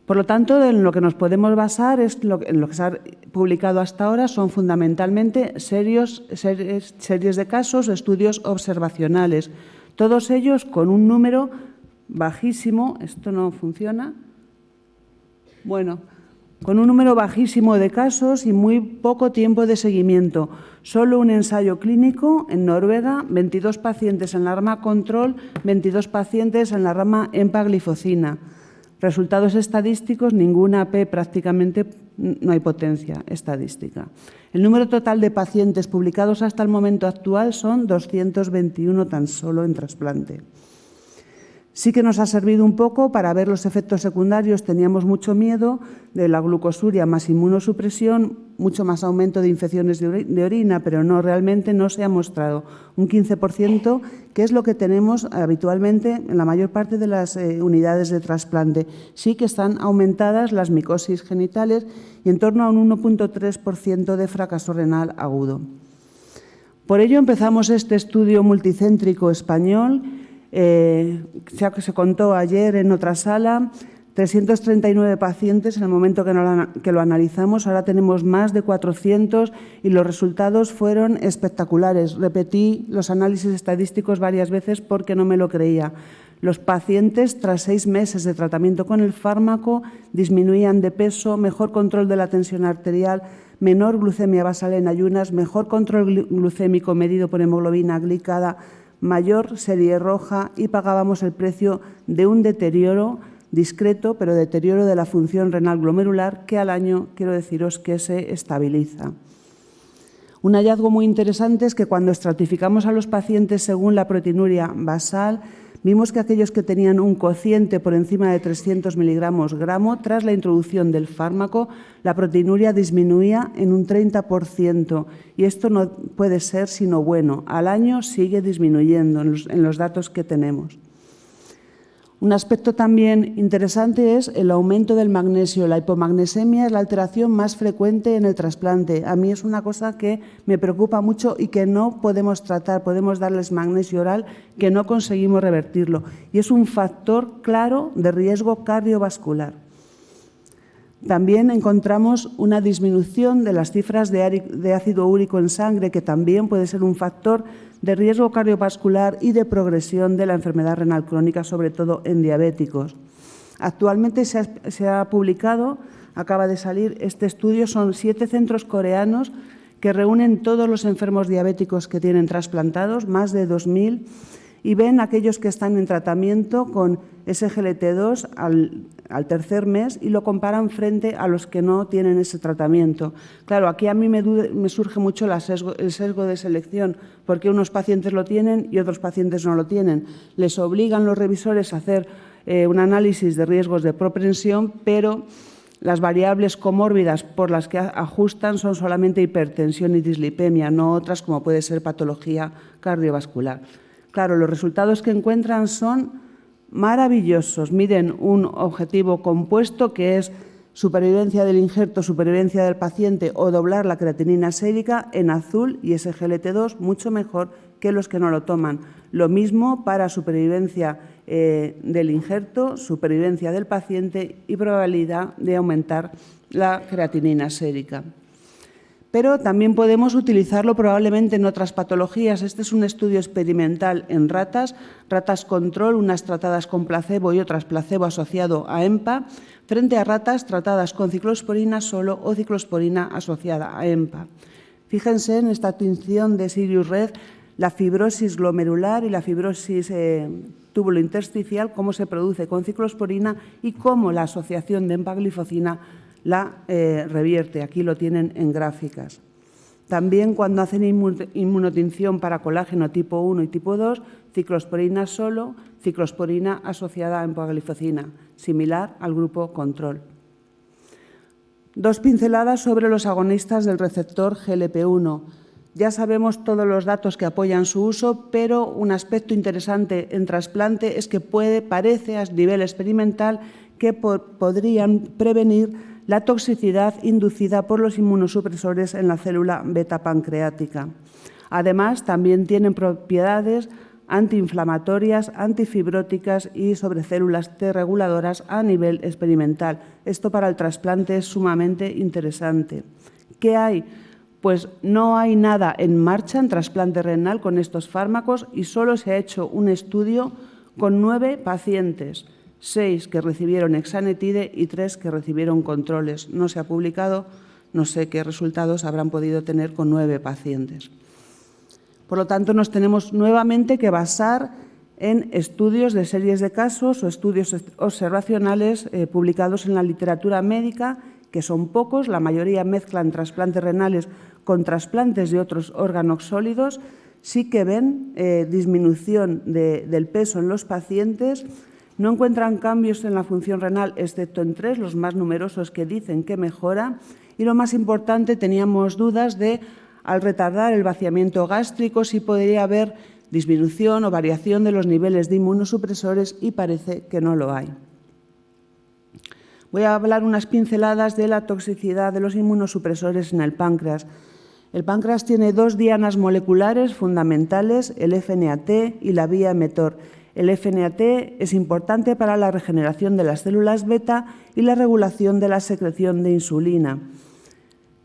Por lo tanto, en lo que nos podemos basar en lo que se ha publicado hasta ahora son fundamentalmente series de casos, estudios observacionales, todos ellos con un número bajísimo. Esto no funciona. Bueno, con un número bajísimo de casos y muy poco tiempo de seguimiento. Solo un ensayo clínico en Noruega, 22 pacientes en la rama control, 22 pacientes en la rama empaglifosina. Resultados estadísticos, ninguna P, prácticamente no hay potencia estadística. El número total de pacientes publicados hasta el momento actual son 221 tan solo en trasplante. Sí que nos ha servido un poco para ver los efectos secundarios. Teníamos mucho miedo de la glucosuria más inmunosupresión, mucho más aumento de infecciones de orina, pero no, realmente no se ha mostrado. Un 15%, que es lo que tenemos habitualmente en la mayor parte de las unidades de trasplante. Sí que están aumentadas las micosis genitales y en torno a un 1,3% de fracaso renal agudo. Por ello empezamos este estudio multicéntrico español. Se contó ayer en otra sala, 339 pacientes en el momento que lo analizamos, ahora tenemos más de 400 y los resultados fueron espectaculares. Repetí los análisis estadísticos varias veces porque no me lo creía. Los pacientes, tras 6 meses de tratamiento con el fármaco, disminuían de peso, mejor control de la tensión arterial, menor glucemia basal en ayunas, mejor control glucémico medido por hemoglobina glicada, mayor serie roja y pagábamos el precio de un deterioro discreto, pero deterioro de la función renal glomerular que al año quiero deciros que se estabiliza. Un hallazgo muy interesante es que cuando estratificamos a los pacientes según la proteinuria basal, vimos que aquellos que tenían un cociente por encima de 300 miligramos gramo, tras la introducción del fármaco, la proteinuria disminuía en un 30%. Y esto no puede ser sino bueno. Al año sigue disminuyendo en los datos que tenemos. Un aspecto también interesante es el aumento del magnesio. La hipomagnesemia es la alteración más frecuente en el trasplante. A mí es una cosa que me preocupa mucho y que no podemos tratar. Podemos darles magnesio oral, que no conseguimos revertirlo. Y es un factor claro de riesgo cardiovascular. También encontramos una disminución de las cifras de ácido úrico en sangre, que también puede ser un factor de riesgo cardiovascular y de progresión de la enfermedad renal crónica, sobre todo en diabéticos. Actualmente se ha publicado, acaba de salir este estudio, son 7 centros coreanos que reúnen todos los enfermos diabéticos que tienen trasplantados, más de 2.000, y ven aquellos que están en tratamiento con SGLT2 al tercer mes y lo comparan frente a los que no tienen ese tratamiento. Claro, aquí a mí me surge mucho el sesgo de selección, porque unos pacientes lo tienen y otros pacientes no lo tienen. Les obligan los revisores a hacer un análisis de riesgos de propensión, pero las variables comórbidas por las que ajustan son solamente hipertensión y dislipemia, no otras como puede ser patología cardiovascular. Claro, los resultados que encuentran son maravillosos. Miden un objetivo compuesto que es supervivencia del injerto, supervivencia del paciente o doblar la creatinina sérica en azul y SGLT2 mucho mejor que los que no lo toman. Lo mismo para supervivencia del injerto, supervivencia del paciente y probabilidad de aumentar la creatinina sérica. Pero también podemos utilizarlo probablemente en otras patologías. Este es un estudio experimental en ratas control, unas tratadas con placebo y otras placebo asociado a EMPA, frente a ratas tratadas con ciclosporina solo o ciclosporina asociada a EMPA. Fíjense en esta tinción de Sirius Red, la fibrosis glomerular y la fibrosis túbulo-intersticial, cómo se produce con ciclosporina y cómo la asociación de empaglifosina la revierte. Aquí lo tienen en gráficas. También cuando hacen inmunotinción para colágeno tipo 1 y tipo 2, ciclosporina solo, ciclosporina asociada a empaglifosina, similar al grupo control. Dos pinceladas sobre los agonistas del receptor GLP-1. Ya sabemos todos los datos que apoyan su uso, pero un aspecto interesante en trasplante es que parece a nivel experimental que podrían prevenir la toxicidad inducida por los inmunosupresores en la célula beta pancreática. Además, también tienen propiedades antiinflamatorias, antifibróticas y sobre células T reguladoras a nivel experimental. Esto para el trasplante es sumamente interesante. ¿Qué hay? Pues no hay nada en marcha en trasplante renal con estos fármacos y solo se ha hecho un estudio con 9 pacientes. 6 que recibieron exanetide y 3 que recibieron controles. No se ha publicado, no sé qué resultados habrán podido tener con 9 pacientes. Por lo tanto, nos tenemos nuevamente que basar en estudios de series de casos o estudios observacionales publicados en la literatura médica, que son pocos, la mayoría mezclan trasplantes renales con trasplantes de otros órganos sólidos, sí que ven disminución del peso en los pacientes. No encuentran cambios en la función renal, excepto en 3, los más numerosos que dicen que mejora. Y lo más importante, teníamos dudas de, al retardar el vaciamiento gástrico, si podría haber disminución o variación de los niveles de inmunosupresores y parece que no lo hay. Voy a hablar unas pinceladas de la toxicidad de los inmunosupresores en el páncreas. El páncreas tiene 2 dianas moleculares fundamentales, el FNAT y la vía mTOR. El FNAT es importante para la regeneración de las células beta y la regulación de la secreción de insulina.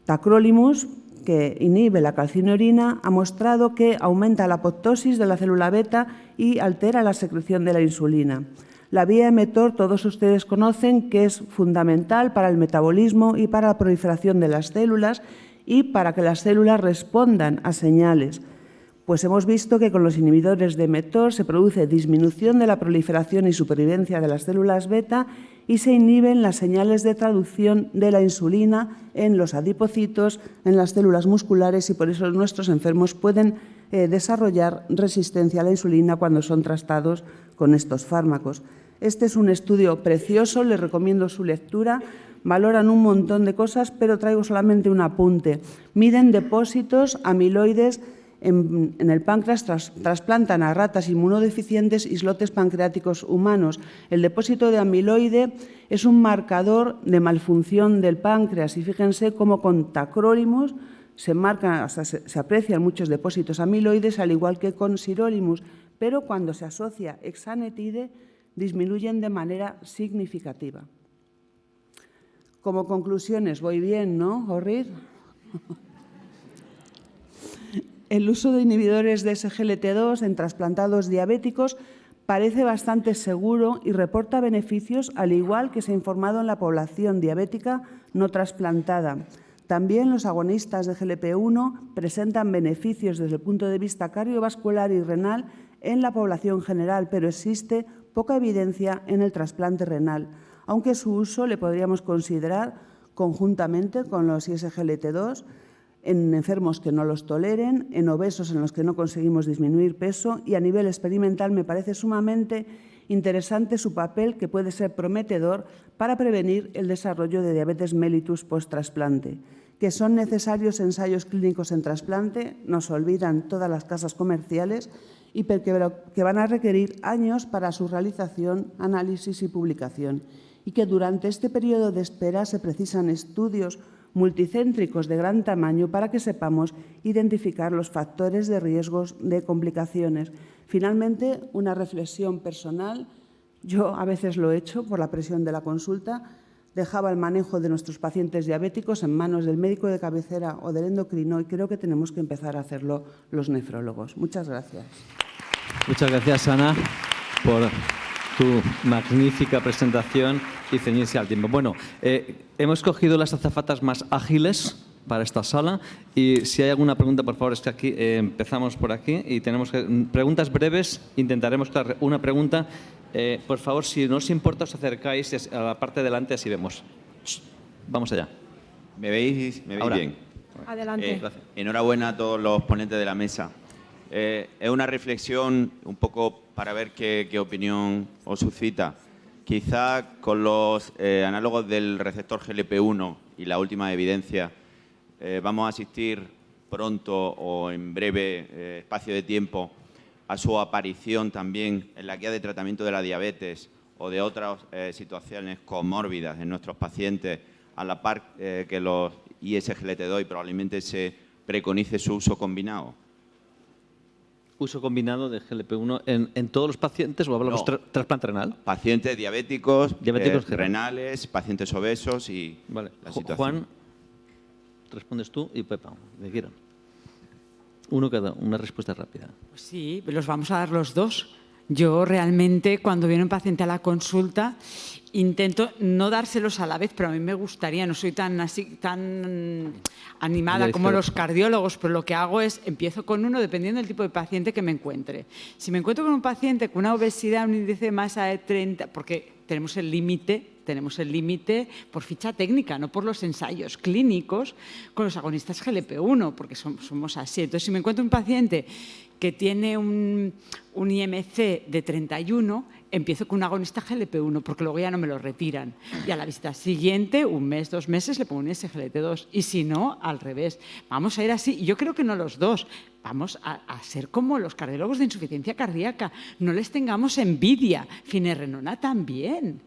Tacrolimus, que inhibe la calcineurina, ha mostrado que aumenta la apoptosis de la célula beta y altera la secreción de la insulina. La vía mTOR, todos ustedes conocen que es fundamental para el metabolismo y para la proliferación de las células y para que las células respondan a señales. Pues hemos visto que con los inhibidores de mTOR se produce disminución de la proliferación y supervivencia de las células beta y se inhiben las señales de traducción de la insulina en los adipocitos, en las células musculares y por eso nuestros enfermos pueden desarrollar resistencia a la insulina cuando son tratados con estos fármacos. Este es un estudio precioso, les recomiendo su lectura. Valoran un montón de cosas, pero traigo solamente un apunte. Miden depósitos amiloides en el páncreas, trasplantan a ratas inmunodeficientes islotes pancreáticos humanos. El depósito de amiloide es un marcador de malfunción del páncreas y fíjense cómo con tacrolimus se aprecian muchos depósitos amiloides, al igual que con sirolimus, pero cuando se asocia exanetide disminuyen de manera significativa. Como conclusiones, voy bien, ¿no, Jorrid? El uso de inhibidores de SGLT2 en trasplantados diabéticos parece bastante seguro y reporta beneficios, al igual que se ha informado en la población diabética no trasplantada. También los agonistas de GLP-1 presentan beneficios desde el punto de vista cardiovascular y renal en la población general, pero existe poca evidencia en el trasplante renal, aunque su uso le podríamos considerar conjuntamente con los ISGLT2 en enfermos que no los toleren, en obesos en los que no conseguimos disminuir peso y a nivel experimental me parece sumamente interesante su papel que puede ser prometedor para prevenir el desarrollo de diabetes mellitus post-trasplante. Que son necesarios ensayos clínicos en trasplante, nos olvidan todas las casas comerciales y que van a requerir años para su realización, análisis y publicación y que durante este periodo de espera se precisan estudios multicéntricos de gran tamaño para que sepamos identificar los factores de riesgos de complicaciones. Finalmente, una reflexión personal. Yo a veces lo he hecho por la presión de la consulta. Dejaba el manejo de nuestros pacientes diabéticos en manos del médico de cabecera o del endocrino y creo que tenemos que empezar a hacerlo los nefrólogos. Muchas gracias. Muchas gracias, Ana, por tu magnífica presentación y ceñirse al tiempo. Bueno, hemos cogido las azafatas más ágiles para esta sala y si hay alguna pregunta, por favor, es que aquí empezamos por aquí y tenemos preguntas breves. Intentaremos una pregunta. Por favor, si no os importa, os acercáis a la parte de delante, así vemos. Vamos allá. ¿Me veis bien? Adelante. Gracias. Enhorabuena a todos los ponentes de la mesa. Es una reflexión un poco para ver qué opinión os suscita. Quizá con los análogos del receptor GLP-1 y la última evidencia vamos a asistir pronto o en breve espacio de tiempo a su aparición también en la guía de tratamiento de la diabetes o de otras situaciones comórbidas en nuestros pacientes, a la par que los ISGLT2 y probablemente se preconice su uso combinado. ¿Uso combinado de GLP-1 en todos los pacientes o hablamos trasplante renal? Pacientes diabéticos renales, pacientes obesos y vale. La situación. Juan, respondes tú y Pepa, de quieran. Uno cada, una respuesta rápida. Pues sí, los vamos a dar los dos. Yo realmente, cuando viene un paciente a la consulta, intento no dárselos a la vez, pero a mí me gustaría, no soy tan animada como los cardiólogos, pero lo que hago es, empiezo con uno dependiendo del tipo de paciente que me encuentre. Si me encuentro con un paciente con una obesidad, un índice de masa de 30, porque tenemos el límite por ficha técnica, no por los ensayos clínicos con los agonistas GLP-1, porque somos así. Entonces, si me encuentro un paciente que tiene un IMC de 31, empiezo con un agonista GLP-1, porque luego ya no me lo retiran. Y a la visita siguiente, 1 mes, 2 meses, le pongo un SGLT2. Y si no, al revés. Vamos a ir así. Y yo creo que no los dos. Vamos a ser como los cardiólogos de insuficiencia cardíaca. No les tengamos envidia. Finerenona también.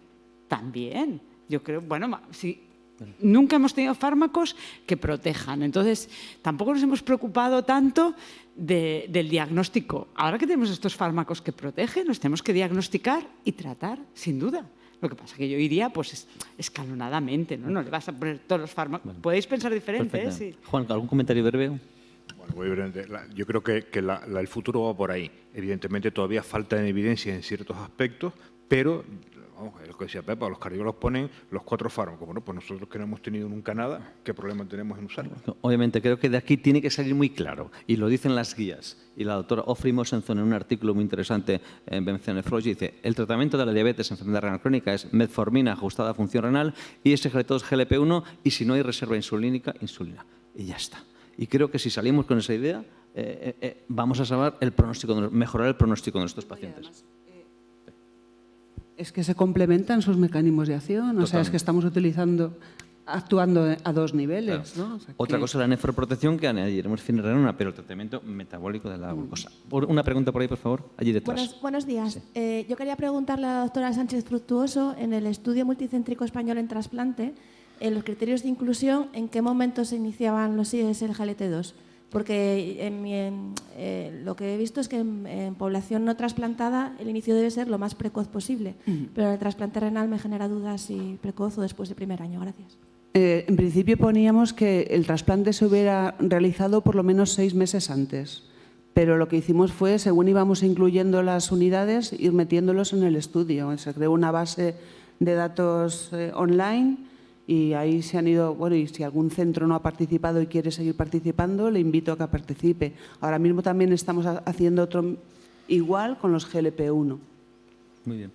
También. Yo creo, bueno, sí. Nunca hemos tenido fármacos que protejan. Entonces, tampoco nos hemos preocupado tanto del diagnóstico. Ahora que tenemos estos fármacos que protegen, los tenemos que diagnosticar y tratar, sin duda. Lo que pasa es que yo iría pues escalonadamente, ¿no? No le vas a poner todos los fármacos. Bueno, podéis pensar diferente, ¿eh? Sí. Juan, ¿algún comentario breve? Bueno, muy brevemente. Yo creo que el futuro va por ahí. Evidentemente todavía falta evidencia en ciertos aspectos, pero es lo que decía Pepa, los cardiólogos ponen los 4 fármacos. Bueno, pues nosotros que no hemos tenido nunca nada, ¿qué problema tenemos en usarlos? Obviamente, creo que de aquí tiene que salir muy claro, y lo dicen las guías. Y la doctora Ofri Mosenson, en un artículo muy interesante en BBC Nephrology, dice: el tratamiento de la diabetes, enfermedad renal crónica, es metformina ajustada a función renal, ISGLT2, GLP-1, y si no hay reserva insulínica, insulina. Y ya está. Y creo que si salimos con esa idea, vamos a saber mejorar el pronóstico de nuestros pacientes. Es que se complementan sus mecanismos de acción, Totalmente. O sea, es que estamos actuando a 2 niveles. Claro. ¿No? O sea, Otra cosa es la nefroprotección, que añadiremos finerenona, pero el tratamiento metabólico de la glucosa. Una pregunta por ahí, por favor, allí detrás. Buenos días. Sí. Yo quería preguntarle a la doctora Sánchez Fructuoso, en el estudio multicéntrico español en trasplante, en los criterios de inclusión, ¿en qué momento se iniciaban los ISGLT2? Porque lo que he visto es que en población no trasplantada el inicio debe ser lo más precoz posible, pero en el trasplante renal me genera dudas si precoz o después del primer año. Gracias. En principio poníamos que el trasplante se hubiera realizado por lo menos 6 meses antes, pero lo que hicimos fue, según íbamos incluyendo las unidades, ir metiéndolos en el estudio. Se creó una base de datos online. Y ahí se han ido, bueno, y si algún centro no ha participado y quiere seguir participando, le invito a que participe. Ahora mismo también estamos haciendo otro igual con los GLP-1. Muy bien.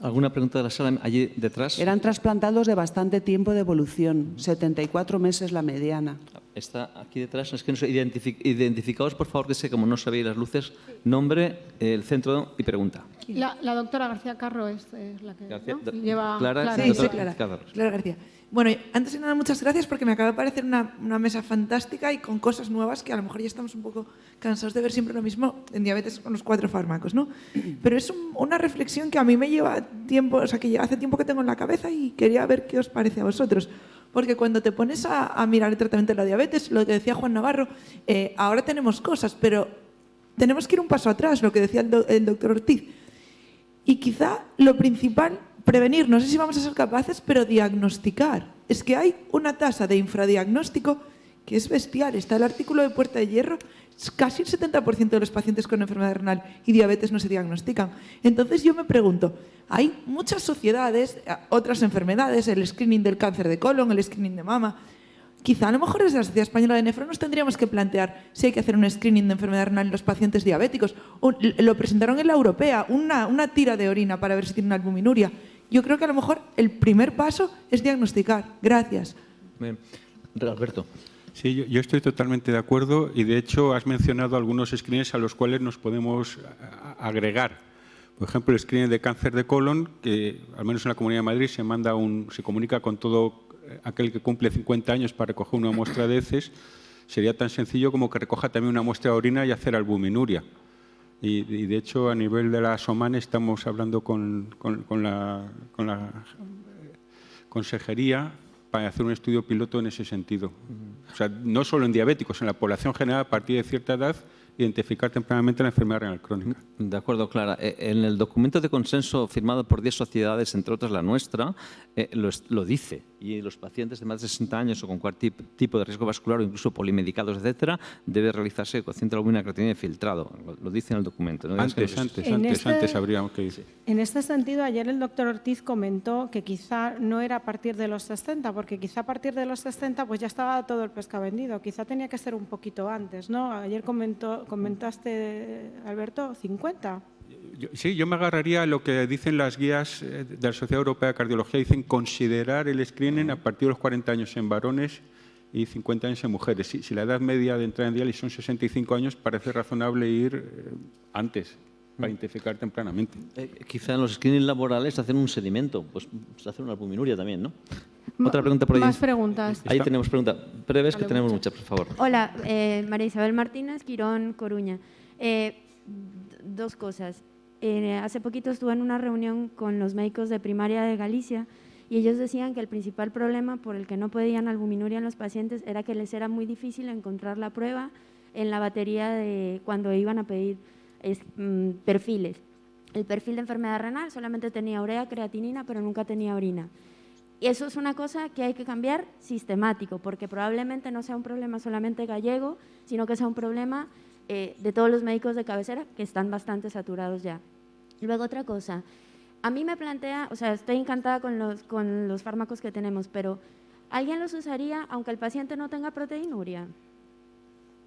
¿Alguna pregunta de la sala allí detrás? Eran trasplantados de bastante tiempo de evolución, 74 meses la mediana. Está aquí detrás, es que no sé, identificaos por favor, que sé, como no sabéis las luces, nombre, el centro y pregunta. La doctora García Carro es la que lleva... Clara. Sí, Clara García. Bueno, antes de nada, muchas gracias porque me acaba de parecer una mesa fantástica y con cosas nuevas que a lo mejor ya estamos un poco cansados de ver siempre lo mismo en diabetes con los 4 fármacos, ¿no? Pero es una reflexión que a mí me lleva tiempo, o sea, que hace tiempo que tengo en la cabeza y quería ver qué os parece a vosotros. Porque cuando te pones a mirar el tratamiento de la diabetes, lo que decía Juan Navarro, ahora tenemos cosas, pero tenemos que ir un paso atrás, lo que decía el doctor Ortiz. Y quizá lo principal, prevenir, no sé si vamos a ser capaces, pero diagnosticar. Es que hay una tasa de infradiagnóstico que es bestial. Está el artículo de Puerta de Hierro, casi el 70% de los pacientes con enfermedad renal y diabetes no se diagnostican. Entonces yo me pregunto, hay muchas sociedades, otras enfermedades, el screening del cáncer de colon, el screening de mama. Quizá a lo mejor desde la Sociedad Española de Nefro nos tendríamos que plantear si hay que hacer un screening de enfermedad renal en los pacientes diabéticos. Lo presentaron en la europea, una tira de orina para ver si tienen albuminuria. Yo creo que a lo mejor el primer paso es diagnosticar. Gracias. Bien. Alberto. Sí, yo estoy totalmente de acuerdo y de hecho has mencionado algunos screenings a los cuales nos podemos agregar. Por ejemplo, el screening de cáncer de colon, que al menos en la Comunidad de Madrid se comunica con todo aquel que cumple 50 años para recoger una muestra de heces. Sería tan sencillo como que recoja también una muestra de orina y hacer albuminuria. Y de hecho, a nivel de la SOMAN estamos hablando con la consejería para hacer un estudio piloto en ese sentido. O sea, no solo en diabéticos, en la población general, a partir de cierta edad, identificar tempranamente la enfermedad renal crónica. De acuerdo, Clara. En el documento de consenso firmado por 10 sociedades, entre otras la nuestra, lo dice. Y los pacientes de más de 60 años o con cualquier tipo de riesgo vascular o incluso polimedicados, etcétera, debe realizarse cociente de albúmina, creatinina y filtrado. Lo dice en el documento. ¿No? Antes habríamos que decir. En este sentido, ayer el doctor Ortiz comentó que quizá no era a partir de los 60, porque quizá a partir de los 60 pues ya estaba todo el pescado vendido. Quizá tenía que ser un poquito antes, ¿no? Ayer comentaste, Alberto, 50. Yo me agarraría a lo que dicen las guías de la Sociedad Europea de Cardiología. Dicen considerar el screening a partir de los 40 años en varones y 50 años en mujeres. Si la edad media de entrada en diálisis son 65 años, parece razonable ir antes para identificar tempranamente. Quizá en los screenings laborales hacen un sedimento, pues hacen una albuminuria también, ¿no? Otra pregunta por ahí. Más preguntas. Ahí tenemos preguntas breves, que tenemos muchas, por favor. Hola, María Isabel Martínez, Quirón, Coruña. Dos cosas. Hace poquito estuve en una reunión con los médicos de primaria de Galicia y ellos decían que el principal problema por el que no pedían albuminuria en los pacientes era que les era muy difícil encontrar la prueba en la batería de cuando iban a pedir perfiles. El perfil de enfermedad renal solamente tenía urea, creatinina, pero nunca tenía orina. Y eso es una cosa que hay que cambiar sistemático, porque probablemente no sea un problema solamente gallego, sino que sea un problema de todos los médicos de cabecera que están bastante saturados ya. Luego otra cosa, a mí me plantea, o sea, estoy encantada con los fármacos que tenemos, pero ¿alguien los usaría aunque el paciente no tenga proteinuria?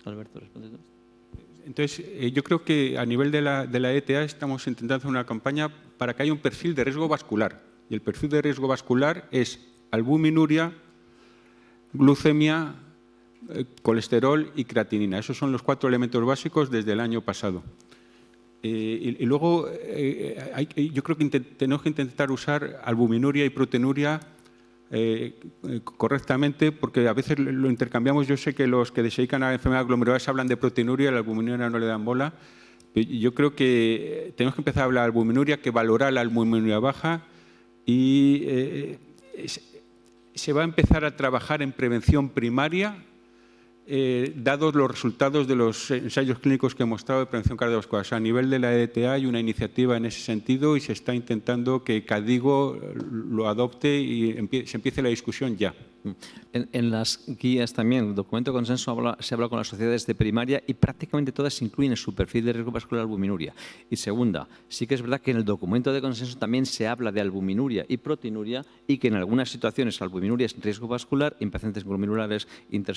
Alberto, responde tú. Entonces, yo creo que a nivel de la ETA estamos intentando hacer una campaña para que haya un perfil de riesgo vascular. Y el perfil de riesgo vascular es albuminuria, glucemia, colesterol y creatinina. Esos son los 4 elementos básicos desde el año pasado. Y luego yo creo que tenemos que intentar usar albuminuria y proteinuria correctamente, porque a veces lo intercambiamos. Yo sé que los que se dedican a enfermedades glomerulares hablan de proteinuria, a la albuminuria no le dan bola. Yo creo que tenemos que empezar a hablar de albuminuria, que valorar la albuminuria baja, y se va a empezar a trabajar en prevención primaria, dados los resultados de los ensayos clínicos que hemos mostrado de prevención cardiovascular. O sea, a nivel de la EDTA hay una iniciativa en ese sentido y se está intentando que CADIGO lo adopte y se empiece la discusión ya. En las guías también, el documento de consenso se habla con las sociedades de primaria y prácticamente todas incluyen en su perfil de riesgo vascular albuminuria. Y segunda, sí que es verdad que en el documento de consenso también se habla de albuminuria y proteinuria y que en algunas situaciones albuminuria es riesgo vascular, en pacientes glomerulares,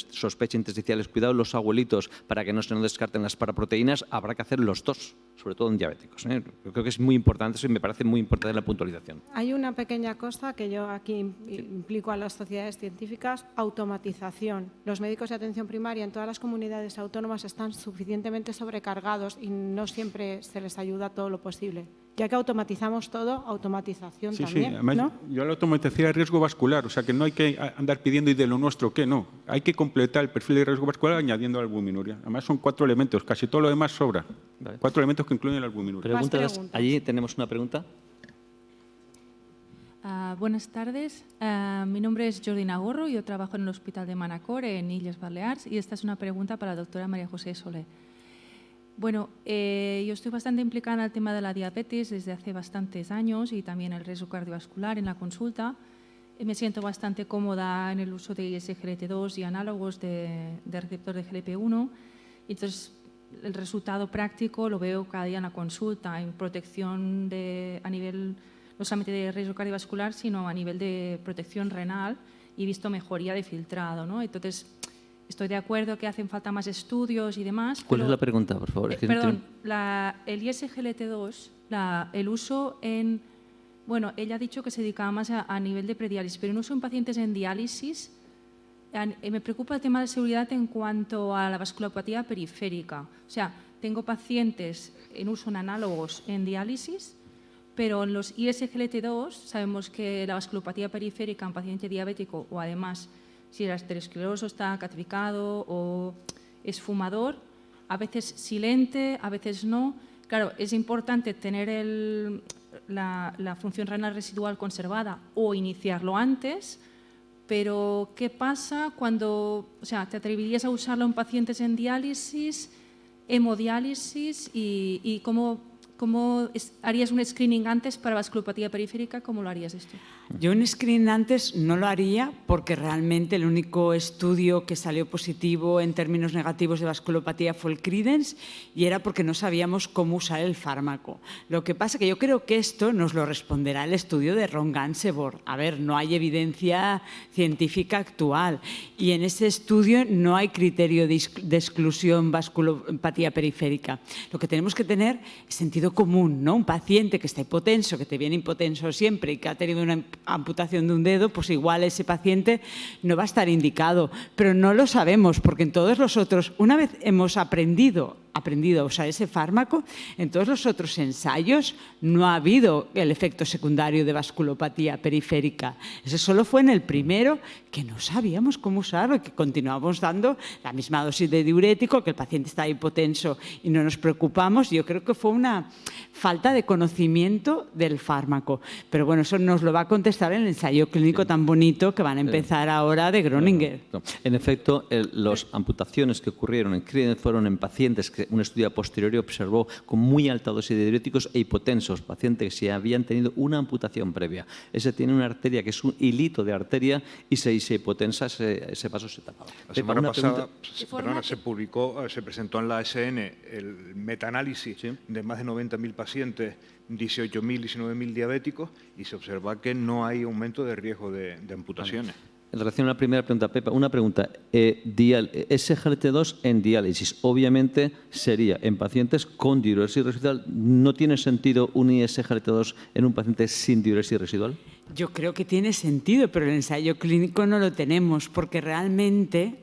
sospecha intersticiales, cuidado los abuelitos para que no se nos descarten las paraproteínas, habrá que hacer los dos, sobre todo en diabéticos. Yo creo que es muy importante eso y me parece muy importante la puntualización. Hay una pequeña cosa que yo aquí implico a las sociedades científicas, automatización. Los médicos de atención primaria en todas las comunidades autónomas están suficientemente sobrecargados y no siempre se les ayuda todo lo posible. Ya que automatizamos todo, automatización también. Sí, además, ¿no? yo la automatización es riesgo vascular, o sea que no hay que andar pidiendo y de lo nuestro qué, no. Hay que completar el perfil de riesgo vascular añadiendo albuminuria. Además son 4 elementos, casi todo lo demás sobra. Vale. 4 elementos que incluyen la albuminuria. Allí tenemos una pregunta. Buenas tardes. Mi nombre es Jordina Gorro, yo trabajo en el Hospital de Manacor, en Illes Balears, y esta es una pregunta para la doctora María José Soler. Bueno, yo estoy bastante implicada en el tema de la diabetes desde hace bastantes años y también el riesgo cardiovascular en la consulta. Me siento bastante cómoda en el uso de SGLT2 y análogos de receptor de GLP-1. Entonces, el resultado práctico lo veo cada día en la consulta, en protección a nivel no solamente de riesgo cardiovascular, sino a nivel de protección renal, y he visto mejoría de filtrado, ¿no? Entonces, estoy de acuerdo que hacen falta más estudios y demás. ¿Cuál es la pregunta, por favor? Perdón, el ISGLT2, el uso en... Bueno, ella ha dicho que se dedicaba más a nivel de prediálisis, pero en uso en pacientes en diálisis, me preocupa el tema de seguridad en cuanto a la vasculopatía periférica. O sea, tengo pacientes en uso en análogos en diálisis, pero en los ISGLT2 sabemos que la vasculopatía periférica en paciente diabético, o además si el arterioscleroso está calcificado o es fumador, a veces silente, a veces no. Claro, es importante tener la función renal residual conservada o iniciarlo antes, pero ¿qué pasa cuando, o sea, te atreverías a usarlo en pacientes en diálisis, hemodiálisis y cómo harías un screening antes para vasculopatía periférica? ¿Cómo lo harías esto? Yo un screening antes no lo haría porque realmente el único estudio que salió positivo en términos negativos de vasculopatía fue el Credence, y era porque no sabíamos cómo usar el fármaco. Lo que pasa que yo creo que esto nos lo responderá el estudio de Ron Gansevoort. A ver, no hay evidencia científica actual y en ese estudio no hay criterio de exclusión vasculopatía periférica. Lo que tenemos que tener es sentido común, ¿no? Un paciente que está hipotenso, que te viene hipotenso siempre y que ha tenido una amputación de un dedo, pues igual ese paciente no va a estar indicado, pero no lo sabemos porque en todos los otros, una vez hemos aprendido a usar ese fármaco, en todos los otros ensayos no ha habido el efecto secundario de vasculopatía periférica. Ese solo fue en el primero, que no sabíamos cómo usarlo, que continuamos dando la misma dosis de diurético, que el paciente está hipotenso y no nos preocupamos. Yo creo que fue una falta de conocimiento del fármaco. Pero bueno, eso nos lo va a contestar el ensayo clínico tan bonito que van a empezar ahora de Groninger. En efecto, las amputaciones que ocurrieron en Credence fueron en pacientes que un estudio posterior observó con muy alta dosis de diuréticos e hipotensos, pacientes que si habían tenido una amputación previa. Ese tiene una arteria que es un hilito de arteria y se hipotensa, ese paso se tapaba. La semana pasada se presentó en la ASN el metaanálisis de más de 90.000 pacientes, 18.000 y 19.000 diabéticos, y se observa que no hay aumento de riesgo de amputaciones. En relación a la primera pregunta, Pepa, una pregunta. SGLT2 en diálisis, obviamente sería en pacientes con diuresis residual. ¿No tiene sentido un SGLT2 en un paciente sin diuresis residual? Yo creo que tiene sentido, pero el ensayo clínico no lo tenemos, porque realmente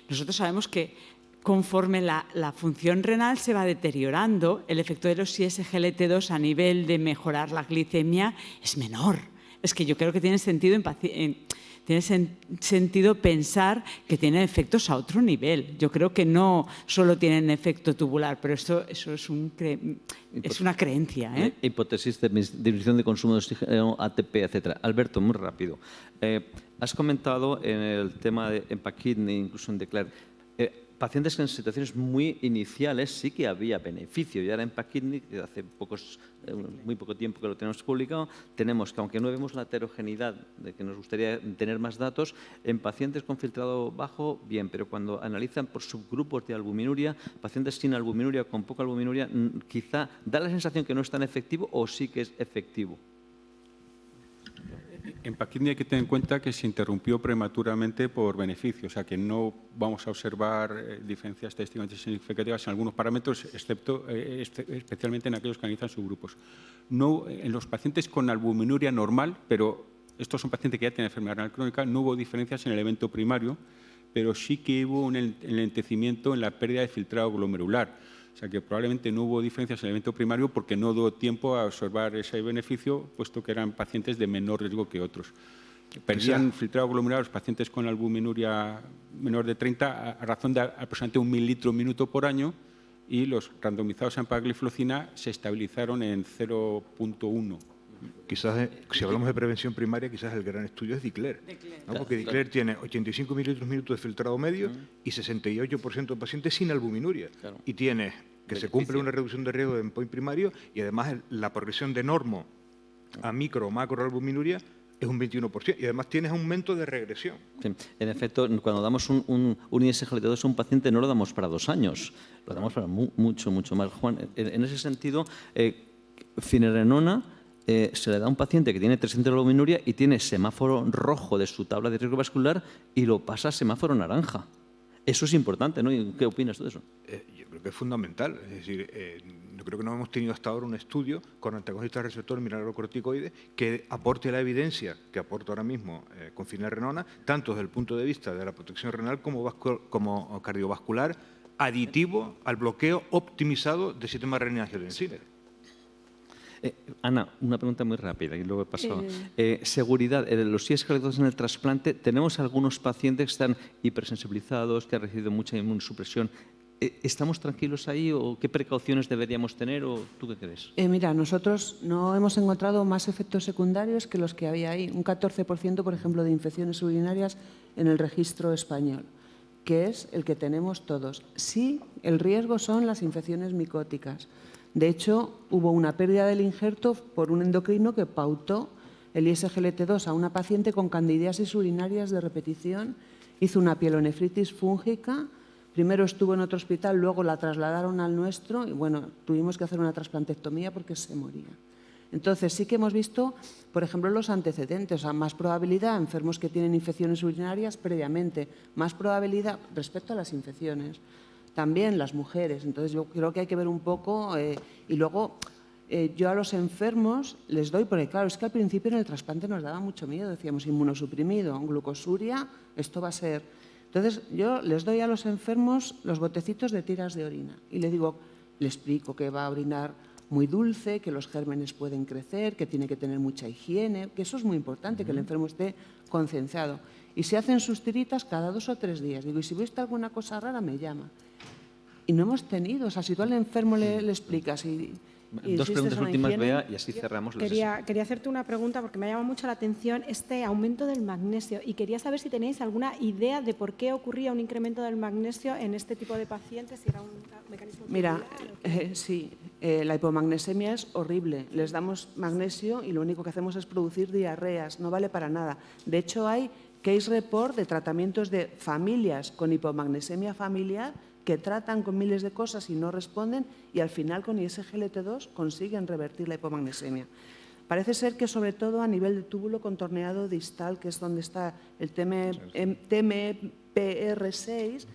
nosotros sabemos que conforme la función renal se va deteriorando, el efecto de los SGLT2 a nivel de mejorar la glicemia es menor. Es que yo creo que tiene sentido pensar que tienen efectos a otro nivel. Yo creo que no solo tienen efecto tubular, pero eso es una creencia. Hipótesis de disminución de consumo de oxígeno, ATP, etc. Alberto, muy rápido. Has comentado en el tema de EMPA-KIDNEY, incluso en DECLARE, pacientes que en situaciones muy iniciales sí que había beneficio. Y ahora en EMPA-KIDNEY, hace muy poco tiempo que lo tenemos publicado, tenemos que, aunque no vemos la heterogeneidad de que nos gustaría tener más datos, en pacientes con filtrado bajo, bien, pero cuando analizan por subgrupos de albuminuria, pacientes sin albuminuria, con poca albuminuria, quizá da la sensación que no es tan efectivo o sí que es efectivo. En EMPA-KIDNEY hay que tener en cuenta que se interrumpió prematuramente por beneficio, o sea que no vamos a observar diferencias estadísticamente significativas en algunos parámetros, especialmente en aquellos que analizan subgrupos. No, en los pacientes con albuminuria normal, pero estos son pacientes que ya tienen enfermedad renal crónica, no hubo diferencias en el evento primario, pero sí que hubo un enlentecimiento en la pérdida de filtrado glomerular. O sea que probablemente no hubo diferencias en el evento primario porque no dio tiempo a observar ese beneficio, puesto que eran pacientes de menor riesgo que otros. Perdían filtrado glomerular los pacientes con albuminuria menor de 30 a razón de aproximadamente 1 mililitro minuto por año, y los randomizados a empagliflozina se estabilizaron en 0.1 Quizás, si hablamos de prevención primaria, quizás el gran estudio es DICLER, ¿no? Porque DICLER tiene 85 mililitros de filtrado medio y 68% de pacientes sin albuminuria. Y tiene que se cumple una reducción de riesgo de endpoint primario y además la progresión de normo a micro o macro albuminuria es un 21%. Y además tienes aumento de regresión. Sí. En efecto, cuando damos un ISGLT2 a un paciente no lo damos para 2 años, lo damos para mucho más. Juan, en ese sentido, finerenona se le da a un paciente que tiene 300 de albuminuria y tiene semáforo rojo de su tabla de riesgo vascular y lo pasa a semáforo naranja. Eso es importante, ¿no? ¿Qué opinas tú de eso? Yo creo que es fundamental. Es decir, yo creo que no hemos tenido hasta ahora un estudio con antagonistas receptor mineralocorticoide que aporte la evidencia que aporta ahora mismo con finerenona, tanto desde el punto de vista de la protección renal como cardiovascular, aditivo al bloqueo optimizado del sistema renina-angiotensina. Ana, una pregunta muy rápida y luego he pasado. Seguridad, los ISGLT2 en el trasplante, tenemos algunos pacientes que están hipersensibilizados, que han recibido mucha inmunosupresión. ¿Estamos tranquilos ahí o qué precauciones deberíamos tener o tú qué crees? Mira, nosotros no hemos encontrado más efectos secundarios que los que había ahí. Un 14%, por ejemplo, de infecciones urinarias en el registro español, que es el que tenemos todos. Sí, el riesgo son las infecciones micóticas. De hecho, hubo una pérdida del injerto por un endocrino que pautó el ISGLT2 a una paciente con candidiasis urinarias de repetición, hizo una pielonefritis fúngica, primero estuvo en otro hospital, luego la trasladaron al nuestro y bueno, tuvimos que hacer una trasplantectomía porque se moría. Entonces sí que hemos visto, por ejemplo, los antecedentes, o sea, más probabilidad enfermos que tienen infecciones urinarias previamente, más probabilidad respecto a las infecciones. También las mujeres. Entonces, yo creo que hay que ver un poco y luego yo a los enfermos les doy, porque claro, es que al principio en el trasplante nos daba mucho miedo, decíamos inmunosuprimido, glucosuria, esto va a ser. Entonces, yo les doy a los enfermos los botecitos de tiras de orina y le digo, le explico que va a orinar muy dulce, que los gérmenes pueden crecer, que tiene que tener mucha higiene, que eso es muy importante, que el enfermo esté concienciado. Y se hacen sus tiritas cada 2 o 3 días. Digo, y si viste alguna cosa rara, me llama. Y no hemos tenido, o sea, si tú al enfermo le explicas y 2 preguntas últimas, Bea, y así cerramos la sesión. Quería hacerte una pregunta porque me ha llamado mucho la atención este aumento del magnesio y quería saber si tenéis alguna idea de por qué ocurría un incremento del magnesio en este tipo de pacientes, si era un mecanismo... Mira, sí, la hipomagnesemia es horrible. Les damos magnesio y lo único que hacemos es producir diarreas, no vale para nada. De hecho, hay case report de tratamientos de familias con hipomagnesemia familiar que tratan con miles de cosas y no responden y al final con ISGLT2 consiguen revertir la hipomagnesemia. Parece ser que sobre todo a nivel de túbulo contorneado distal, que es donde está el TMPR6,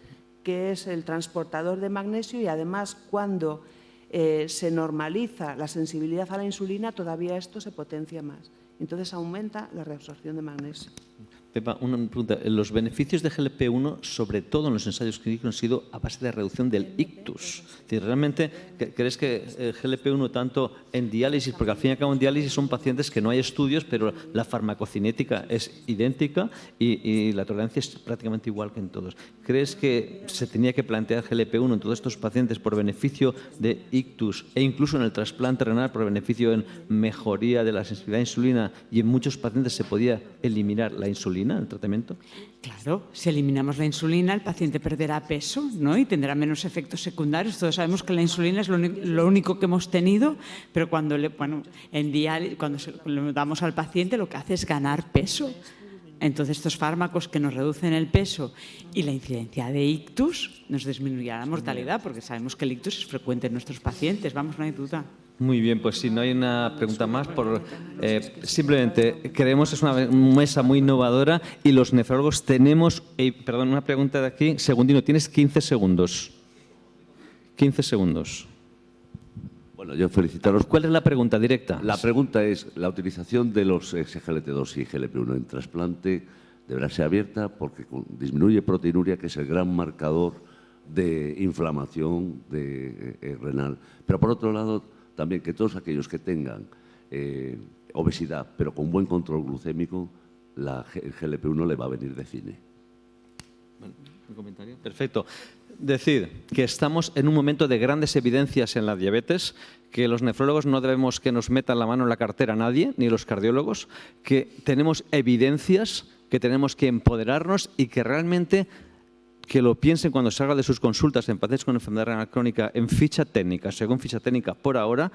que es el transportador de magnesio y además cuando se normaliza la sensibilidad a la insulina, todavía esto se potencia más. Entonces aumenta la reabsorción de magnesio. Pepa, una pregunta. Los beneficios de GLP-1, sobre todo en los ensayos clínicos, han sido a base de reducción del ictus. Es decir, ¿realmente crees que GLP-1 tanto en diálisis, porque al fin y al cabo en diálisis son pacientes que no hay estudios, pero la farmacocinética es idéntica y la tolerancia es prácticamente igual que en todos? ¿Crees que se tenía que plantear GLP-1 en todos estos pacientes por beneficio de ictus e incluso en el trasplante renal por beneficio en mejoría de la sensibilidad a la insulina y en muchos pacientes se podía eliminar la insulina en el tratamiento? Claro, si eliminamos la insulina, el paciente perderá peso, ¿no? Y tendrá menos efectos secundarios. Todos sabemos que la insulina es lo único que hemos tenido, pero cuando le damos al paciente lo que hace es ganar peso. Entonces, estos fármacos que nos reducen el peso y la incidencia de ictus nos disminuirá la mortalidad, porque sabemos que el ictus es frecuente en nuestros pacientes. Vamos, no hay duda. Muy bien, pues si no hay una pregunta más, simplemente creemos que es una mesa muy innovadora y los nefrólogos tenemos, perdón, una pregunta de aquí, Segundino, tienes 15 segundos. 15 segundos. Bueno, yo felicitaros. ¿Cuál es la pregunta directa? La pregunta es, la utilización de los SGLT2 y GLP-1 en trasplante deberá ser abierta porque disminuye proteinuria, que es el gran marcador de inflamación renal. Pero por otro lado, también que todos aquellos que tengan obesidad, pero con buen control glucémico, el GLP-1 le va a venir de cine. Bueno, ¿un comentario? Perfecto. Decir que estamos en un momento de grandes evidencias en la diabetes, que los nefrólogos no debemos que nos metan la mano en la cartera a nadie, ni los cardiólogos, que tenemos evidencias, que tenemos que empoderarnos y que realmente que lo piensen cuando salga de sus consultas en pacientes con enfermedad renal crónica en ficha técnica. Según ficha técnica, por ahora,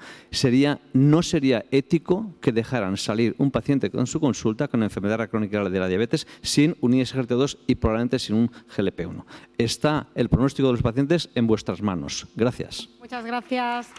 no sería ético que dejaran salir un paciente con su consulta con enfermedad renal crónica de la diabetes sin un ISGLT2 y probablemente sin un GLP-1. Está el pronóstico de los pacientes en vuestras manos. Gracias. Muchas gracias.